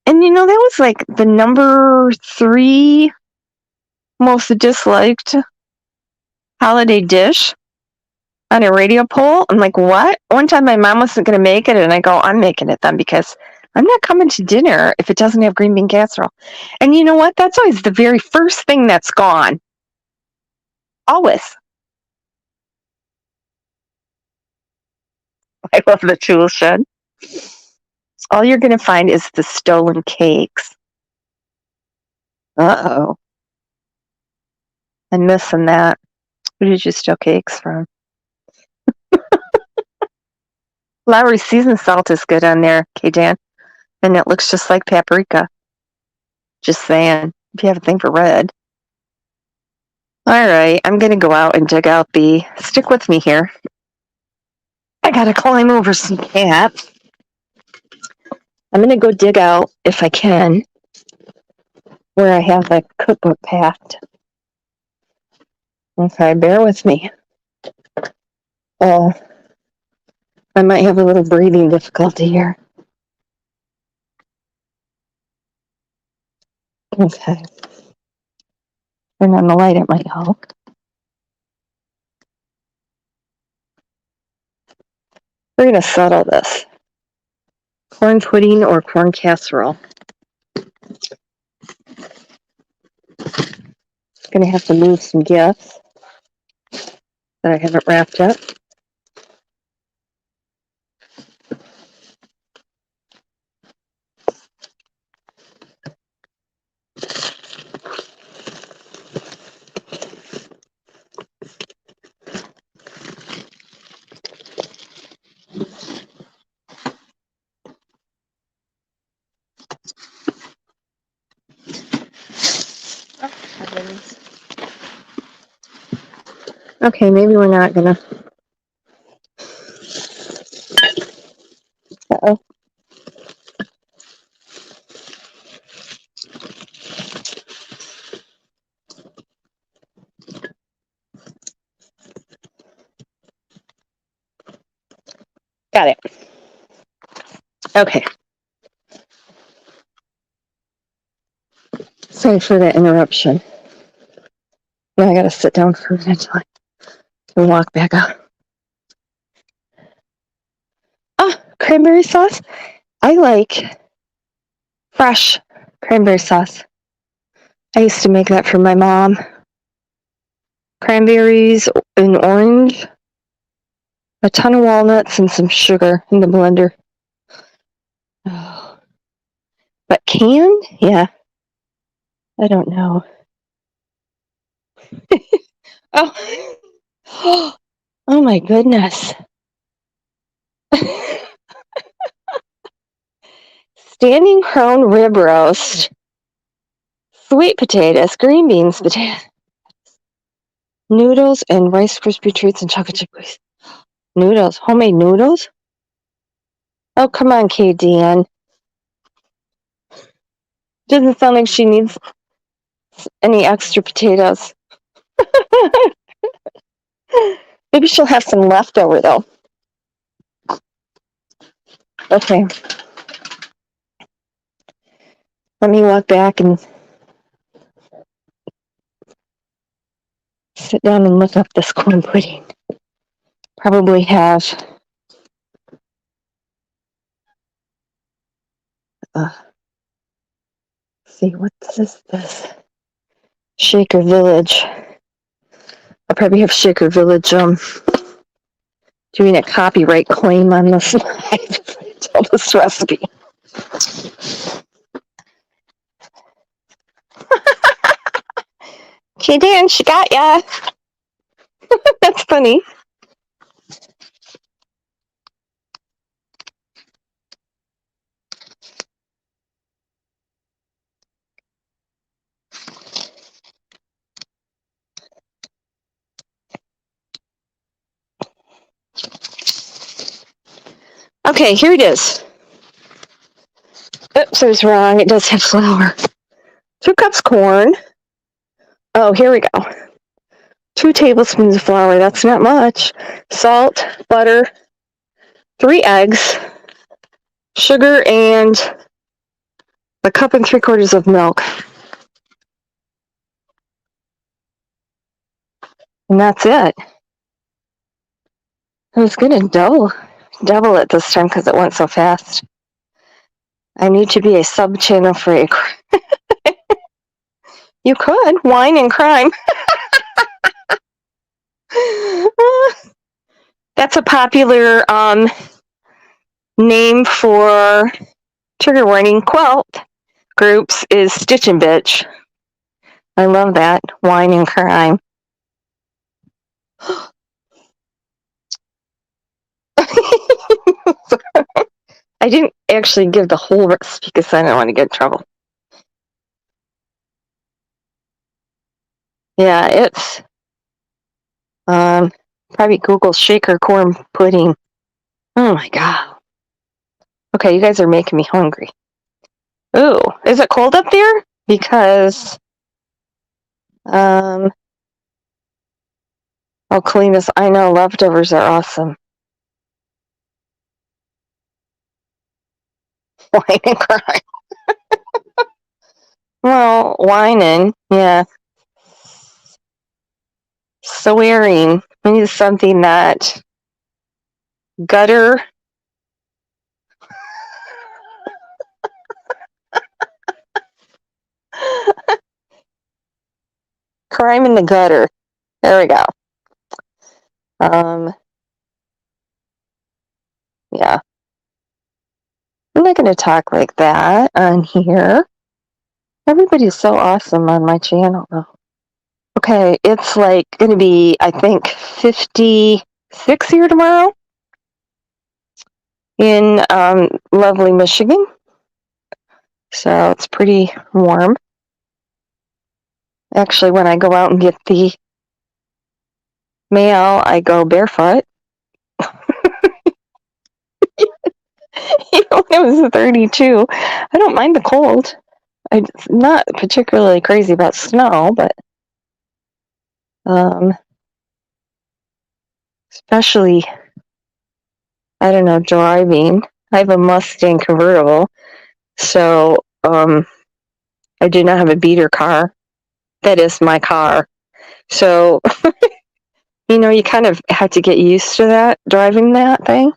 And that was like the number 3 most disliked holiday dish on a radio poll. I'm like, what? One time my mom wasn't going to make it, and I go, I'm making it then because I'm not coming to dinner if it doesn't have green bean casserole. And you know what? That's always the very first thing that's gone. Always. I love the tool shed. All you're going to find is the stolen cakes. Uh-oh. I'm missing that. Who did you steal cakes from? Lowry's seasoned salt is good on there, K-Dan. And it looks just like paprika. Just saying. If you have a thing for red. All right. I'm going to go out and dig out the... Stick with me here. I got to climb over some cats. I'm going to go dig out, if I can, where I have the cookbook packed. Okay, bear with me. I might have a little breathing difficulty here. Okay. Turn on the light, it might help. We're going to settle this. Corn pudding or corn casserole. Going to have to move some gifts that I haven't wrapped up. Okay, maybe we're not going to. Uh-oh. Got it. Okay. Sorry for that interruption. Now I got to sit down for a minute and walk back up. Cranberry sauce. I like fresh cranberry sauce. I used to make that for my mom. Cranberries and orange, a ton of walnuts, and some sugar in the blender. Oh. But canned? Yeah. I don't know. Oh. Oh my goodness. Standing crown rib roast, sweet potatoes, green beans, potatoes, noodles, and Rice Krispie treats and chocolate chip cookies. Noodles, homemade noodles? Oh, come on, K-Dan. Doesn't sound like she needs any extra potatoes. Maybe she'll have some leftover, though. Okay. Let me walk back and sit down and look up this corn pudding. Probably have see, what's this? Shaker Village. I probably have Shaker Village doing a copyright claim on this slide. Tell this recipe. Okay, Dan, she got ya. That's funny. Okay, here it is. Oops, I was wrong. It does have flour. 2 cups corn. Oh, here we go. 2 tablespoons of flour. That's not much. Salt, butter, 3 eggs, sugar, and a cup and 3/4 of milk. And that's it. I was going to double it this time because it went so fast. I need to be a sub-channel for a... You could. Wine and crime. That's a popular name for, trigger warning, quilt groups is Stitch and Bitch. I love that. Wine and crime. I didn't actually give the whole recipe because I didn't want to get in trouble. Yeah, it's probably Google shaker corn pudding. Oh my god. Okay, you guys are making me hungry. Ooh, is it cold up there? Because oh, clean this. I know leftovers are awesome. Wine and crime. Well, whining, yeah. Swearing means something that gutter. Crime in the gutter. There we go. Yeah. I'm not going to talk like that on here. Everybody's so awesome on my channel, though. Okay, it's like going to be, I think, 56 here tomorrow in lovely Michigan. So it's pretty warm. Actually, when I go out and get the mail, I go barefoot. Even when it was 32, I don't mind the cold. I'm not particularly crazy about snow, but especially, I don't know, driving. I have a Mustang convertible, so I do not have a beater car. That is my car. So, you kind of have to get used to that, driving that thing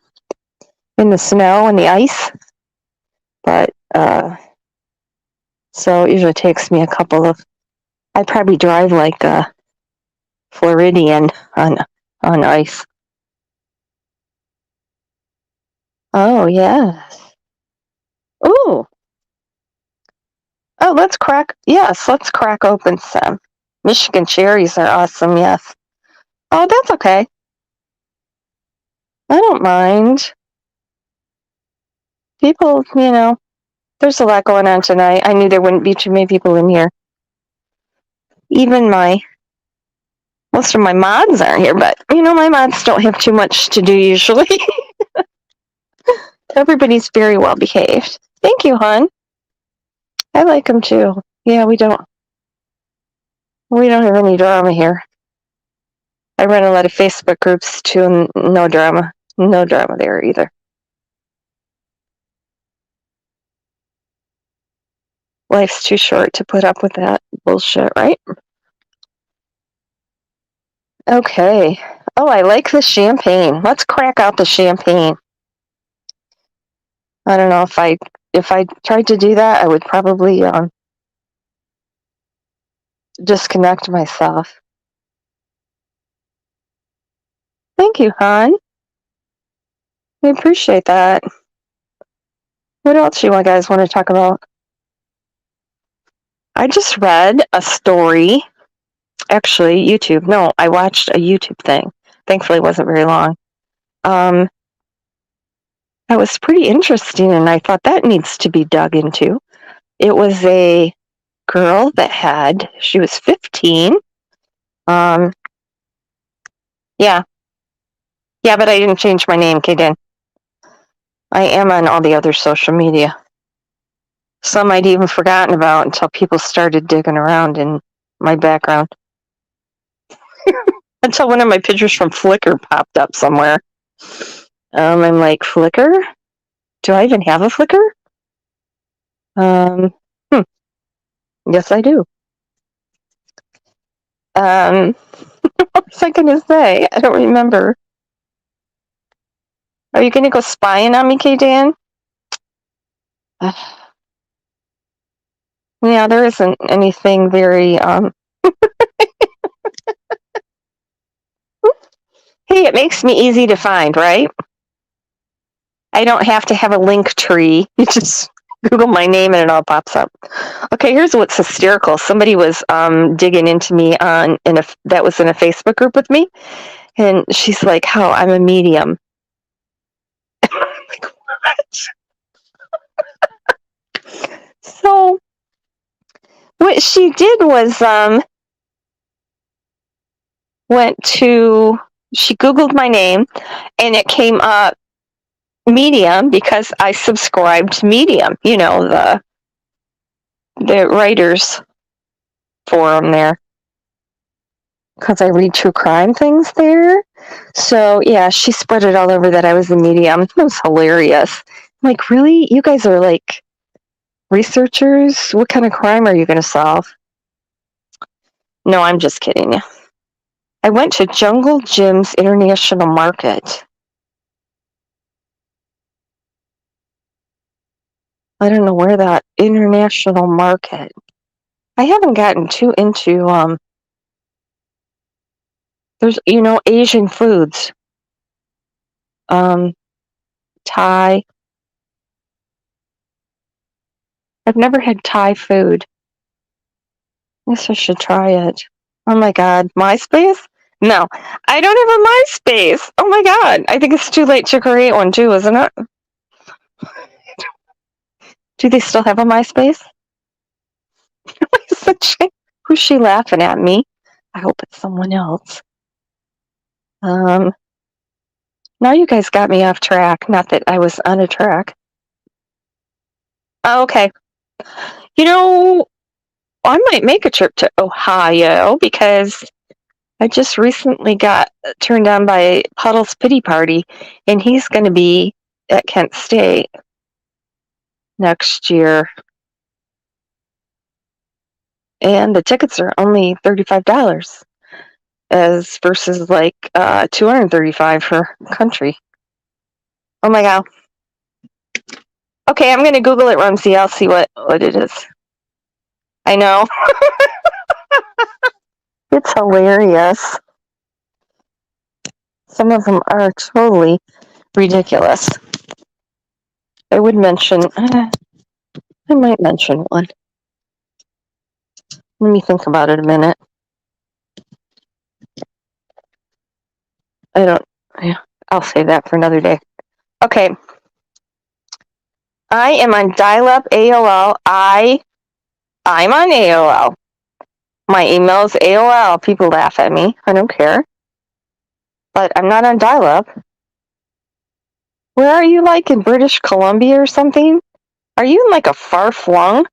in the snow and the ice. But, so it usually takes me I probably drive like a Floridian on ice. Oh, yes. Ooh. Oh, let's crack open some. Michigan cherries are awesome, yes. Oh, that's okay. I don't mind. People, there's a lot going on tonight. I knew there wouldn't be too many people in here. Even most of my mods aren't here, but, my mods don't have too much to do usually. Everybody's very well behaved. Thank you, hon. I like them too. Yeah, we don't have any drama here. I run a lot of Facebook groups too, and no drama. No drama there either. Life's too short to put up with that bullshit, right? Okay. Oh, I like the champagne. Let's crack out the champagne. I don't know if I tried to do that, I would probably disconnect myself. Thank you, hon. I appreciate that. What else do you guys want to talk about? I just read a story. Actually, YouTube. No, I watched a YouTube thing. Thankfully, it wasn't very long. That was pretty interesting, and I thought that needs to be dug into. It was a girl she was 15. Yeah, but I didn't change my name, Kaden. I am on all the other social media. Some I'd even forgotten about until people started digging around in my background. Until one of my pictures from Flickr popped up somewhere. I'm like, Flickr? Do I even have a Flickr? Um, hmm. Yes, I do. What was I going to say? I don't remember. Are you going to go spying on me, K-Dan? Yeah, there isn't anything very, hey, it makes me easy to find, right? I don't have to have a link tree. You just Google my name and it all pops up. Okay, here's what's hysterical. Somebody was digging into me that was in a Facebook group with me, and she's like, "How I'm a medium." I'm like, what? So what she did was she Googled my name, and it came up Medium because I subscribed to Medium. You know, the writers forum there. Because I read true crime things there. So, yeah, she spread it all over that I was a medium. It was hilarious. I'm like, really? You guys are like researchers? What kind of crime are you going to solve? No, I'm just kidding. I went to Jungle Jim's International Market. I don't know where that International Market. I haven't gotten too into, there's, Asian foods. Thai. I've never had Thai food. I guess I should try it. Oh my God, MySpace? No, I don't have a MySpace. Oh my God, I think it's too late to create one too, isn't it? Do they still have a MySpace? Who's she laughing at me? I hope it's someone else. Now you guys got me off track. Not that I was on a track. Oh, okay. I might make a trip to Ohio because I just recently got turned on by Puddle's Pity Party, and he's going to be at Kent State next year. And the tickets are only $35 as versus like $235 for country. Oh my God. Okay, I'm going to Google it, Rumsey. I'll see what it is. I know. It's hilarious. Some of them are totally ridiculous. I would mention, I might mention one. Let me think about it a minute. I'll save that for another day. Okay. I am on dial-up AOL. I'm on AOL. My email is AOL. People laugh at me. I don't care. But I'm not on dial-up. Where are you, like in British Columbia or something? Are you in like a far-flung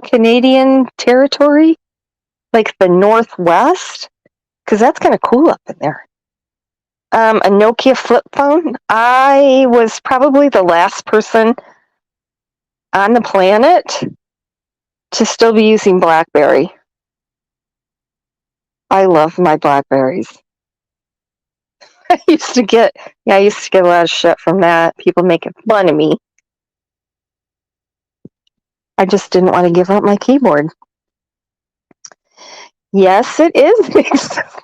Canadian territory? Like the Northwest? Because that's kind of cool up in there. A Nokia flip phone. I was probably the last person on the planet to still be using BlackBerry. I love my Blackberries. I used to get a lot of shit from that. People making fun of me. I just didn't want to give up my keyboard. Yes, it is makes sense.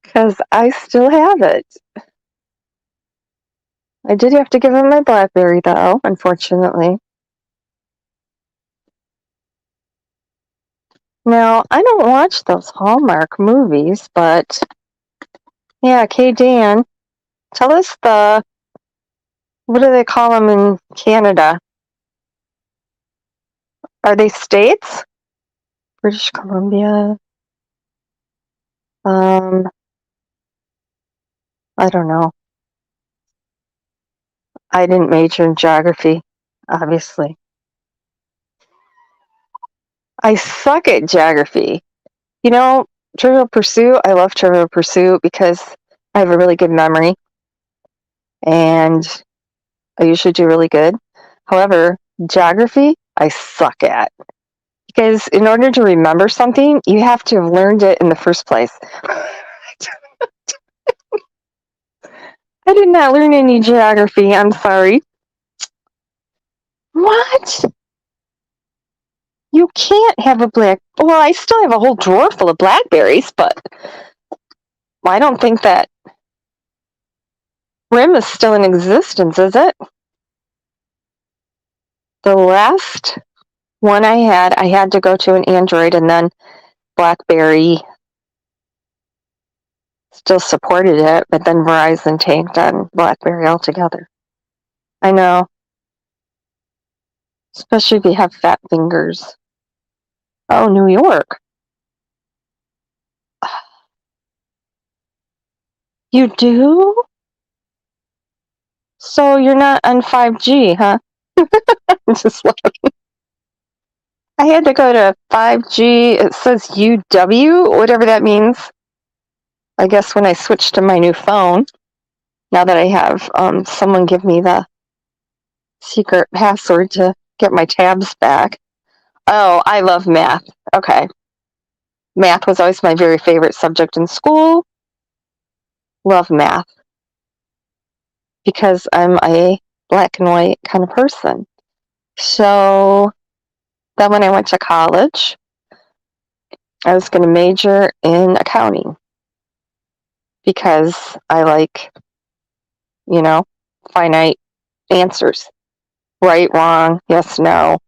Because I still have it. I did have to give up my BlackBerry, though, unfortunately. Now, I don't watch those Hallmark movies, but yeah, Dan, tell us what do they call them in Canada? Are they states? British Columbia? I don't know. I didn't major in geography, obviously. I suck at geography. Trivial Pursuit, I love Trivial Pursuit because I have a really good memory and I usually do really good. However, geography, I suck at. Because in order to remember something, you have to have learned it in the first place. I did not learn any geography, I'm sorry. What? You can't have a black... Well, I still have a whole drawer full of blackberries, but I don't think that rim is still in existence, is it? The last one I had to go to an Android, and then BlackBerry still supported it, but then Verizon tanked on BlackBerry altogether. I know. Especially if you have fat fingers. Oh, New York. You do? So you're not on 5G, huh? Just laughing. I had to go to 5G. It says UW, whatever that means. I guess when I switched to my new phone, now that I have someone give me the secret password to get my tabs back. Oh, I love math. Okay. Math was always my very favorite subject in school. Love math. Because I'm a black and white kind of person. So then when I went to college, I was going to major in accounting because I like, finite answers. Right, wrong, yes, no.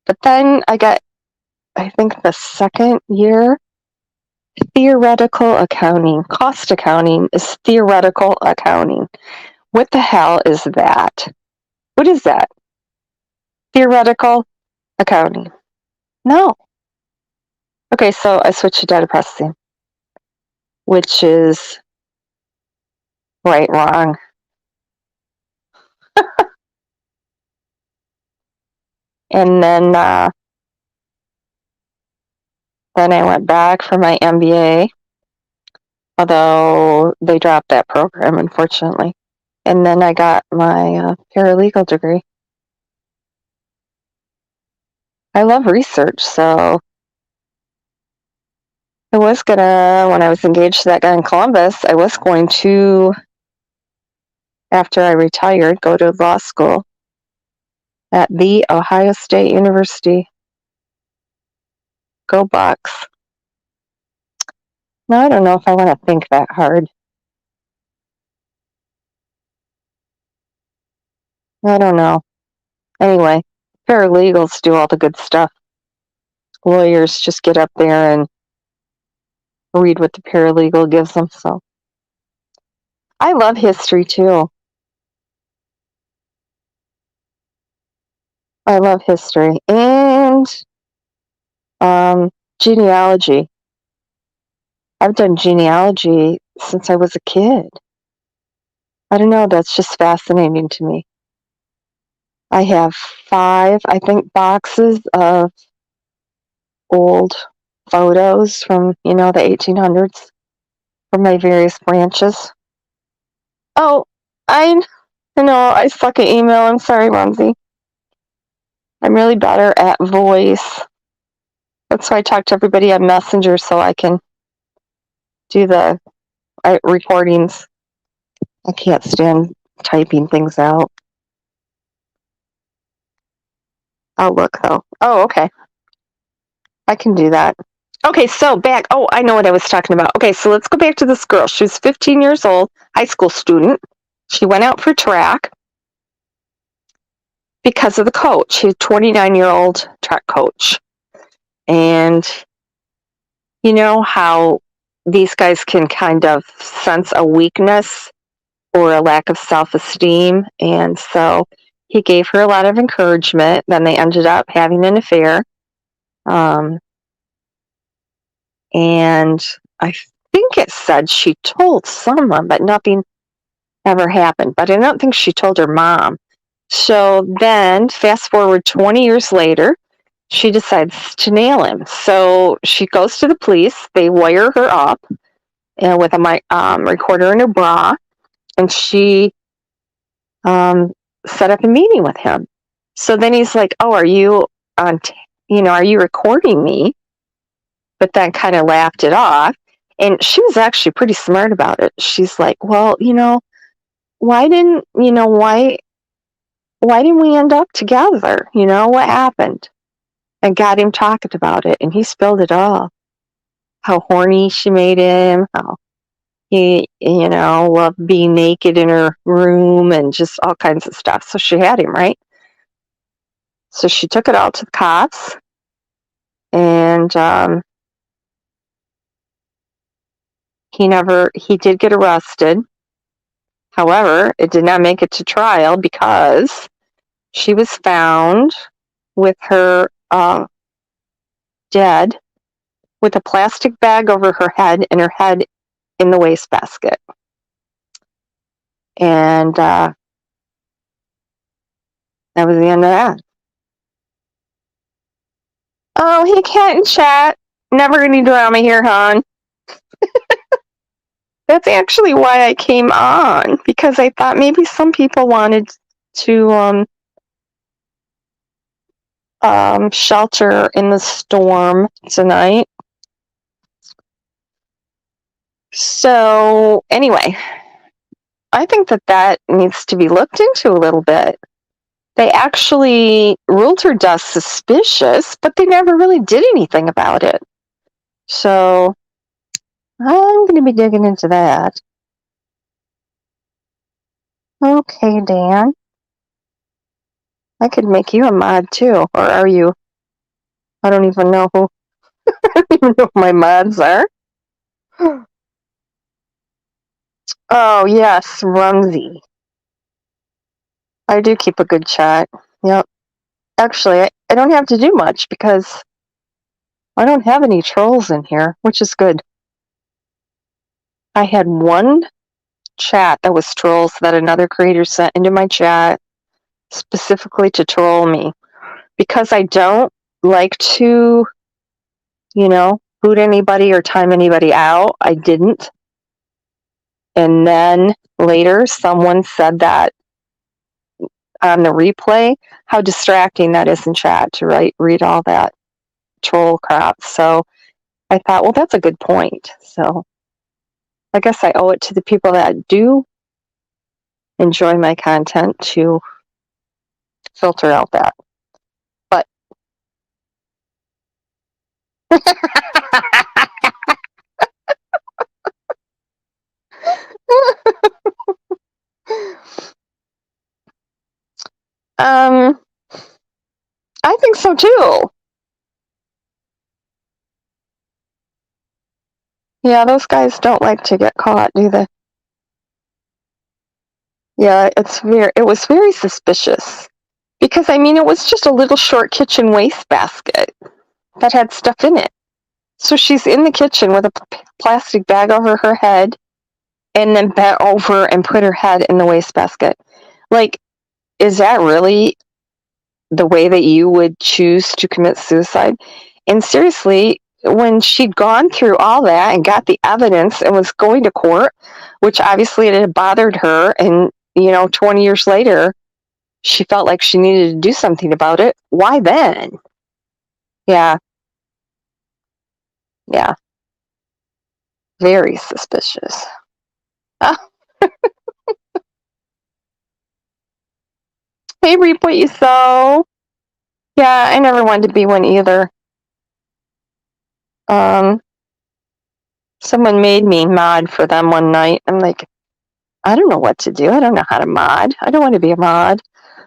But then I got, I think the second year, theoretical accounting. Cost accounting is theoretical accounting. What the hell is that? What is that? Theoretical accounting. No. Okay, so I switched to data processing, which is right, wrong. And then I went back for my MBA, although they dropped that program, unfortunately. And then I got my paralegal degree. I love research, so I was gonna, when I was engaged to that guy in Columbus, I was going to, after I retired, go to law school at the Ohio State University. Go Bucks. Now, I don't know if I want to think that hard. I don't know. Anyway, paralegals do all the good stuff. Lawyers just get up there and read what the paralegal gives them. So I love history too. I love history and genealogy. I've done genealogy since I was a kid. I don't know, that's just fascinating to me. I have 5, I think, boxes of old photos from, the 1800s from my various branches. Oh, I know, I suck at email. I'm sorry, Rumsey. I'm really better at voice. That's why I talk to everybody on Messenger so I can do the recordings. I can't stand typing things out. I'll look, though. Oh, okay. I can do that. Okay, so back. Oh, I know what I was talking about. Okay, so let's go back to this girl. She was 15 years old, high school student. She went out for track because of the coach. She's a 29-year-old track coach. And you know how these guys can kind of sense a weakness or a lack of self-esteem. And so he gave her a lot of encouragement. Then they ended up having an affair. And I think it said she told someone, but nothing ever happened. But I don't think she told her mom. So then, fast forward 20 years later, she decides to nail him. So she goes to the police. They wire her up with a recorder in her bra, and she set up a meeting with him. So then he's like, "Oh, are you on? Are you recording me?" But then kind of laughed it off. And she was actually pretty smart about it. She's like, "Well, why didn't we end up together? What happened?" And got him talking about it, and he spilled it all. How horny she made him, how he, loved being naked in her room and just all kinds of stuff. So she had him, right? So she took it all to the cops, and he did get arrested. However, it did not make it to trial because she was found with her dead, with a plastic bag over her head and her head in the wastebasket. And that was the end of that. Oh, hey, cat and chat. Never any drama here, hon. That's actually why I came on, because I thought maybe some people wanted to shelter in the storm tonight. So anyway, I think that needs to be looked into a little bit. They actually ruled her death suspicious, but they never really did anything about it. So I'm going to be digging into that. Okay, Dan. I could make you a mod too, or are you? I don't even know who. I don't even know who my mods are. Oh yes, Rumsey. I do keep a good chat. Yep. Actually, I don't have to do much because I don't have any trolls in here, which is good. I had one chat that was trolls that another creator sent into my chat specifically to troll me, because I don't like to, boot anybody or time anybody out. I didn't. And then later someone said that on the replay, how distracting that is in chat to read all that troll crap. So I thought, well, that's a good point. So I guess I owe it to the people that do enjoy my content to filter out that. But I think so too. Yeah, those guys don't like to get caught, do they? Yeah, it was very suspicious. Because, it was just a little short kitchen wastebasket that had stuff in it. So she's in the kitchen with a plastic bag over her head and then bent over and put her head in the wastebasket. Like, is that really the way that you would choose to commit suicide? And seriously, when she'd gone through all that and got the evidence and was going to court, which obviously it had bothered her, and 20 years later she felt like she needed to do something about it, why then? Yeah, very suspicious. Hey, reap what you sow. Yeah, I never wanted to be one either. Someone made me mod for them one night. I'm like, I don't know what to do. I don't know how to mod. I don't want to be a mod.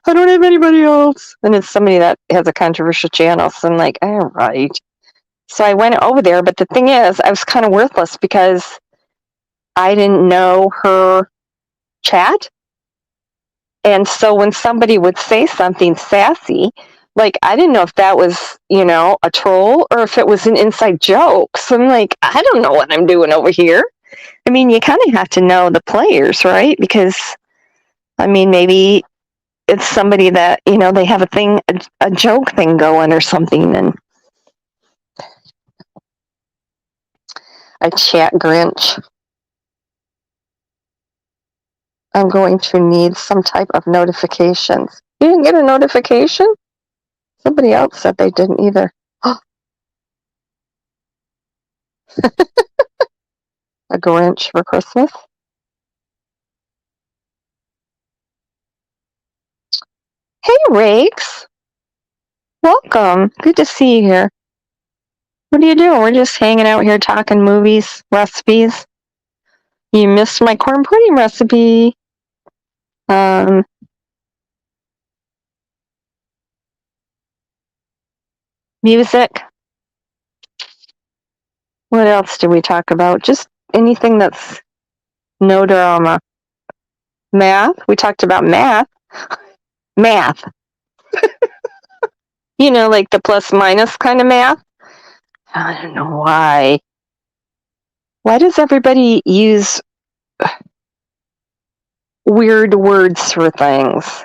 I don't have anybody else. And it's somebody that has a controversial channel. So I'm like, all right. So I went over there. But the thing is, I was kind of worthless because I didn't know her chat. And so when somebody would say something sassy, like, I didn't know if that was, a troll or if it was an inside joke. So I'm like, I don't know what I'm doing over here. You kind of have to know the players, right? Because, maybe it's somebody that, they have a joke thing going or something, and I chat Grinch. I'm going to need some type of notifications. You didn't get a notification? Somebody else said they didn't either. A Grinch for Christmas? Hey, Rakes. Welcome. Good to see you here. What are you doing? We're just hanging out here talking movies, recipes. You missed my corn pudding recipe. Music. What else did we talk about? Just anything that's no drama. Math. We talked about math. Math. Like the plus minus kind of math. I don't know why. Why does everybody use weird words for things?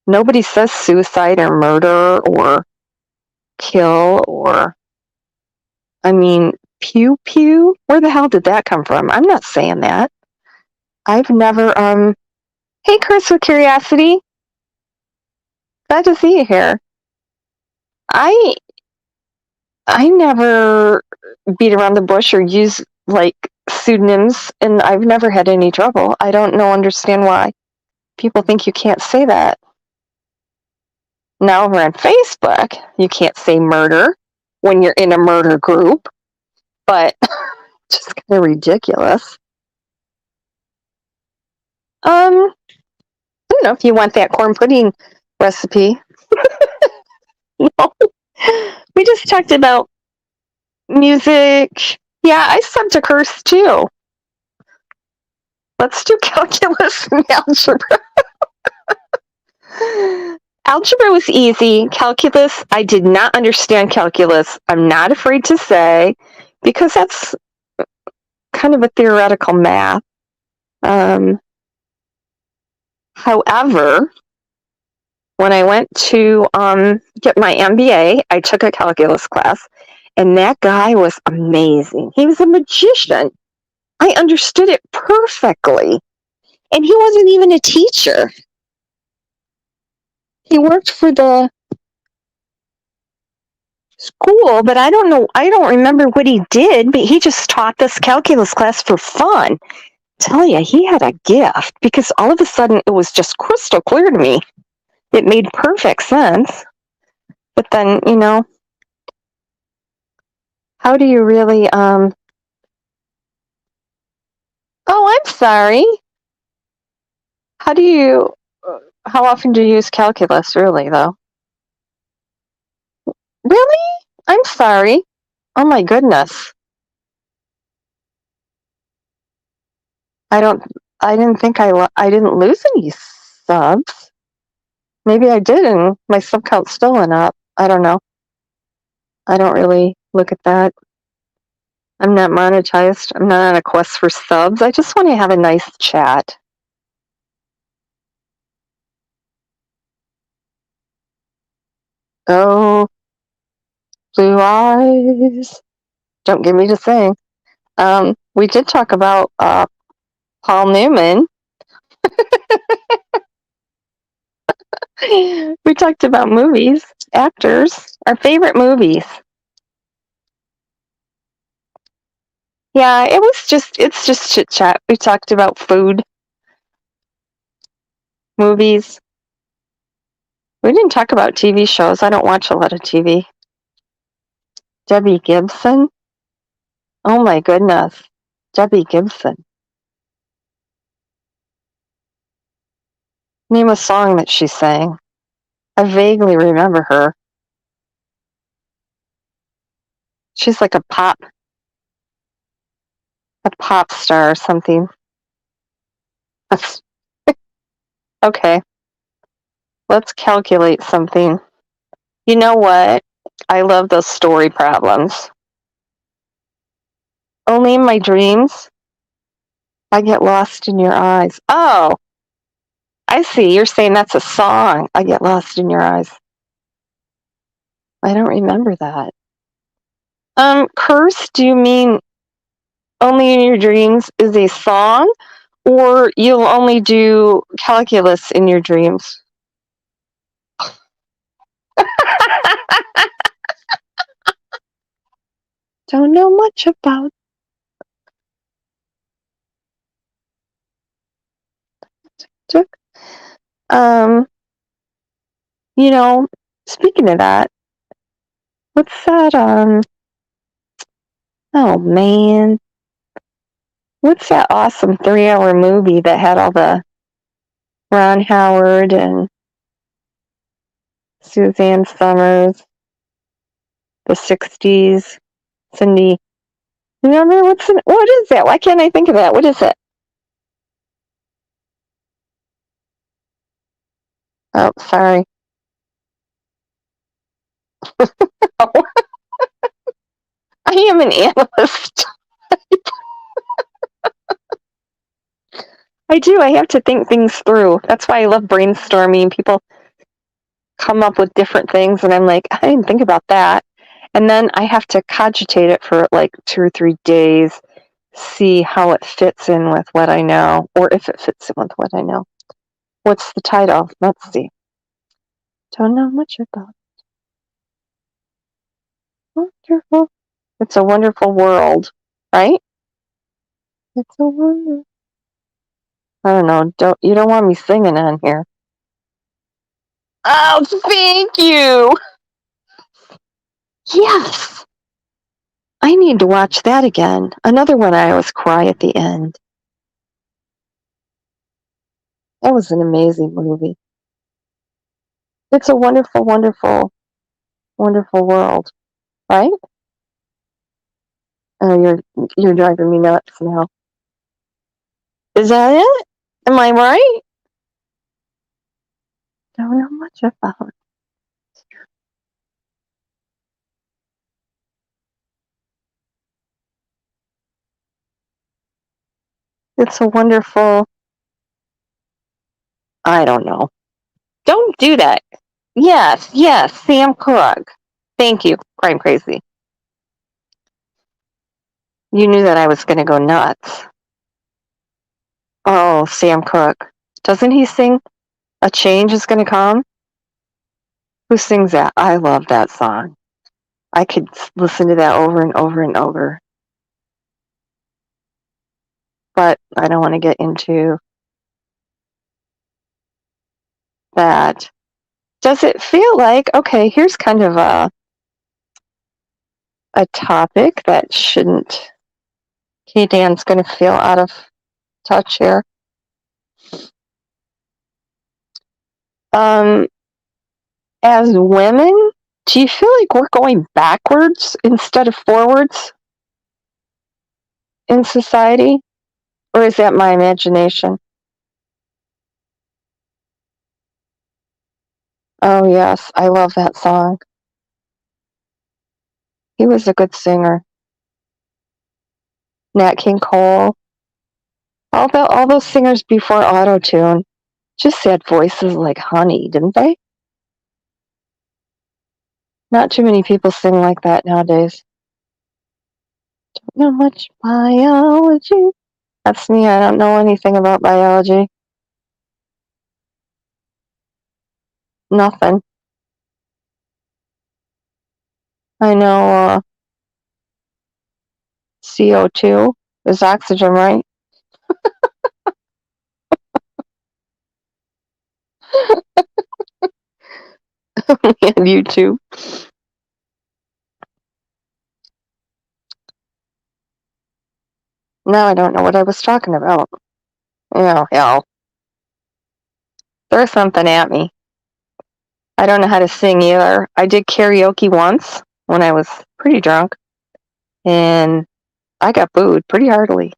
Nobody says suicide or murder or kill or, pew pew? Where the hell did that come from? I'm not saying that. I've never, hey, Chris with Curiosity. Glad to see you here. I never beat around the bush or use, pseudonyms, and I've never had any trouble. I don't understand why people think you can't say that. Now over on Facebook, you can't say murder when you're in a murder group, but just kind of ridiculous. I don't know if you want that corn pudding recipe. No. We just talked about music. Yeah, I subbed to curse too. Let's do calculus and algebra. Algebra was easy. Calculus, I did not understand calculus. I'm not afraid to say, because that's kind of a theoretical math. However, when I went to get my MBA, I took a calculus class, and that guy was amazing. He was a magician. I understood it perfectly. And he wasn't even a teacher. He worked for the school, but I don't remember what he did, but he just taught this calculus class for fun. Tell you, he had a gift, because all of a sudden it was just crystal clear to me. It made perfect sense. But then, how do you really, oh, I'm sorry. How often do you use calculus, really, though? Really? I'm sorry. Oh my goodness. I didn't think I didn't lose any subs. Maybe I did, and my sub count still went up. I don't know. I don't really look at that. I'm not monetized. I'm not on a quest for subs. I just want to have a nice chat. Oh, blue eyes. Don't get me to sing. We did talk about Paul Newman. We talked about movies, actors, our favorite movies. Yeah, it's just chit chat. We talked about food, movies. We didn't talk about TV shows. I don't watch a lot of TV. Debbie Gibson? Oh my goodness. Debbie Gibson. Name a song that she sang. I vaguely remember her. She's like a pop star or something. Okay. Let's calculate something. You know what? I love those story problems. Only in my dreams, I get lost in your eyes. Oh, I see. You're saying that's a song. I Get Lost in Your Eyes. I don't remember that. Curse, do you mean Only in Your Dreams is a song? Or you'll only do calculus in your dreams? Don't know much about. You know, speaking of that, what's that? Oh man, what's that awesome 3-hour movie that had all the Ron Howard and Suzanne Summers, the '60s, Cindy? Remember what is that? Why can't I think of that? What is it? Oh, sorry. Oh, I am an analyst. I do. I have to think things through. That's why I love brainstorming. People come up with different things, and I'm like, I didn't think about that. And then I have to cogitate it for like 2 or 3 days, see how it fits in with what I know, or if it fits in with what I know. What's the title? Let's see. Don't know much about. Wonderful. It's a Wonderful World, right? It's a wonder. I don't know. You don't want me singing on here. Oh, thank you. Yes. I need to watch that again. Another one I always cry at the end. That was an amazing movie. It's a wonderful, wonderful, wonderful world, right? Oh, you're driving me nuts now. Is that it? Am I right? Don't know much about. It's a wonderful. I don't know. Don't do that. Yes, Sam Cooke. Thank you, Crime Crazy. You knew that I was going to go nuts. Oh, Sam Cooke. Doesn't he sing A Change Is Gonna Come? Who sings that? I love that song. I could listen to that over and over and over. But I don't want to get into that. Does it feel like, okay, here's kind of a topic that shouldn't, okay, Dan's going to feel out of touch here. As women, do you feel like we're going backwards instead of forwards in society? Or is that my imagination? Oh, yes, I love that song. He was a good singer. Nat King Cole. All those singers before auto-tune just had voices like honey, didn't they? Not too many people sing like that nowadays. Don't know much biology. That's me. I don't know anything about biology. Nothing. I know CO2 is oxygen, right? And YouTube. Now I don't know what I was talking about. Oh, hell. Throw something at me. I don't know how to sing either. I did karaoke once when I was pretty drunk, and I got booed pretty heartily.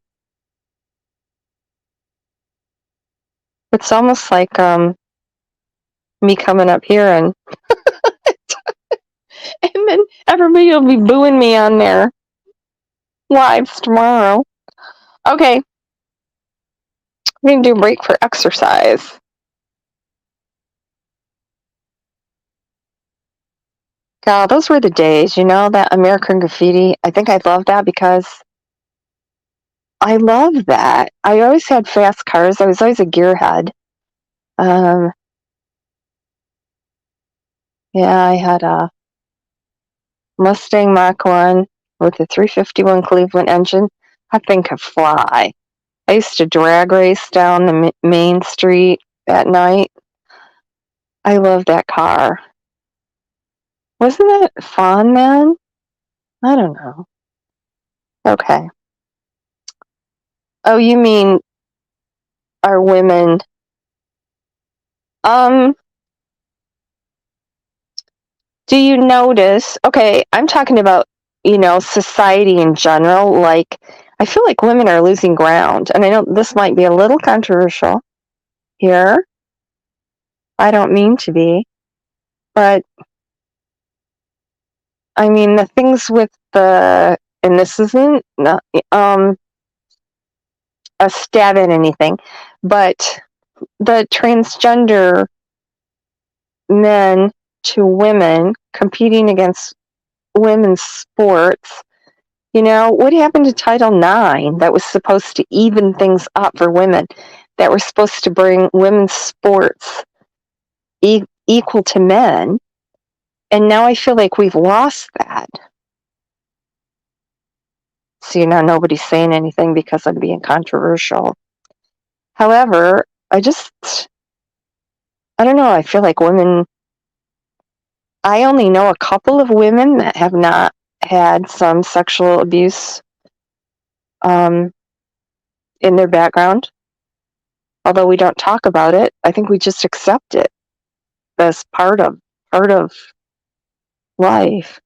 It's almost like me coming up here and and then everybody will be booing me on their lives tomorrow. Okay, we're gonna do a break for exercise. God, those were the days, that American Graffiti. I think I love that because I love that. I always had fast cars. I was always a gearhead. Um, yeah, I had a Mustang Mach 1 with a 351 Cleveland engine. That thing could fly. I used to drag race down the main street at night. I love that car. Wasn't it fun, man? I don't know. Okay. Oh, you mean are women? Um, do you notice? Okay, I'm talking about, society in general. Like, I feel like women are losing ground. And I know this might be a little controversial here. I don't mean to be. But, I mean, the things with and this isn't a stab at anything, but the transgender men to women competing against women's sports. What happened to Title IX that was supposed to even things up for women, that were supposed to bring women's sports equal to men? And now I feel like we've lost that. So, nobody's saying anything because I'm being controversial. However, I don't know, I feel like women, I only know a couple of women that have not had some sexual abuse in their background. Although we don't talk about it, I think we just accept it as part of life.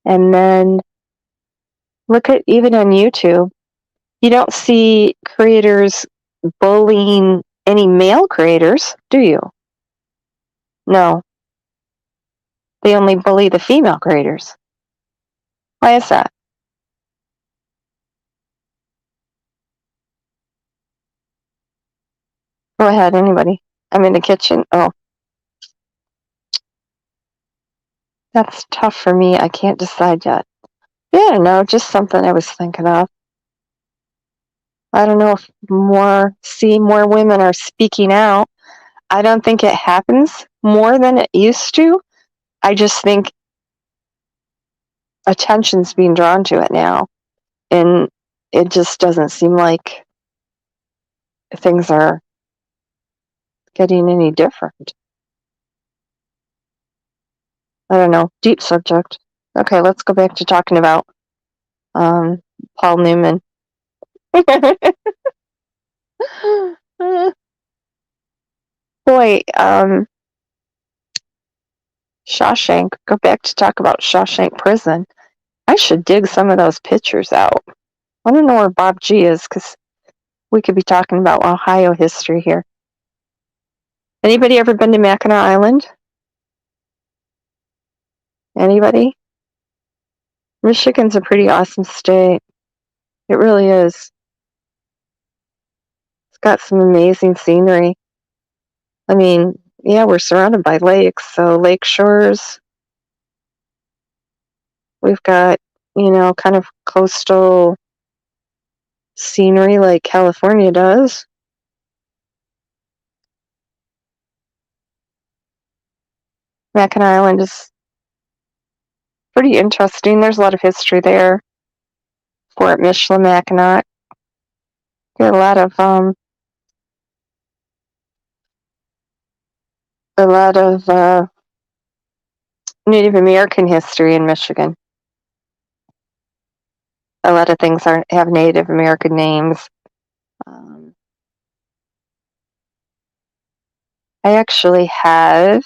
And then look at, even on YouTube, you don't see creators bullying any male creators, do you? No. They only bully the female creators. Why is that? Go ahead, anybody. I'm in the kitchen. Oh, that's tough for me. I can't decide yet. Yeah, no, just something I was thinking of. I don't know if more women are speaking out. I don't think it happens more than it used to. I just think attention's being drawn to it now. And it just doesn't seem like things are getting any different. I don't know. Deep subject. Okay, let's go back to talking about Paul Newman. Boy, Shawshank. Go back to talk about Shawshank Prison. I should dig some of those pictures out. I don't know where Bob G is, because we could be talking about Ohio history here. Anybody ever been to Mackinac Island? Anybody? Michigan's a pretty awesome state. It really is. It's got some amazing scenery. I mean, yeah, we're surrounded by lakes, so lake shores. We've got, kind of coastal scenery like California does. Mackinac Island is pretty interesting. There's a lot of history there. Fort Michilimackinac. Got a lot of Native American history in Michigan. A lot of things have Native American names. I actually have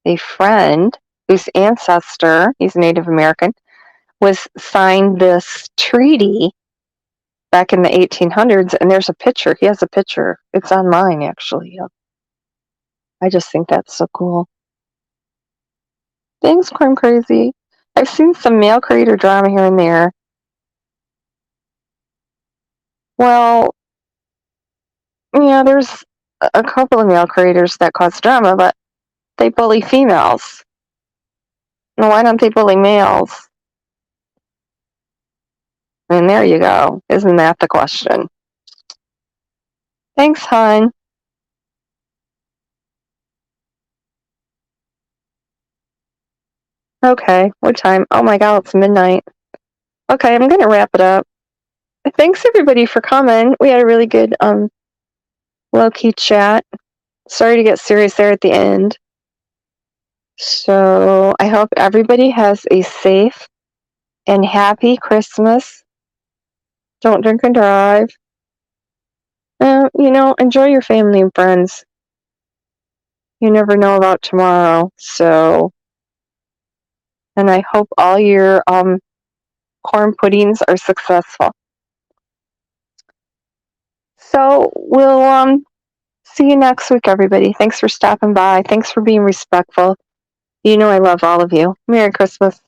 a friend whose ancestor, he's Native American, was signed this treaty back in the 1800s, and there's a picture. He has a picture. It's on mine, actually. I just think that's so cool. Thanks, Crime Crazy. I've seen some male creator drama here and there. Well, there's a couple of male creators that cause drama, but they bully females. Why don't they bully males? And there you go. Isn't that the question? Thanks, hon. Okay, what time? Oh my god, it's midnight. Okay, I'm gonna wrap it up. Thanks everybody for coming. We had a really good low-key chat. Sorry to get serious there at the end. So I hope everybody has a safe and happy Christmas. Don't drink and drive. Enjoy your family and friends. You never know about tomorrow. So, and I hope all your corn puddings are successful. So we'll see you next week, everybody. Thanks for stopping by. Thanks for being respectful. You know I love all of you. Merry Christmas.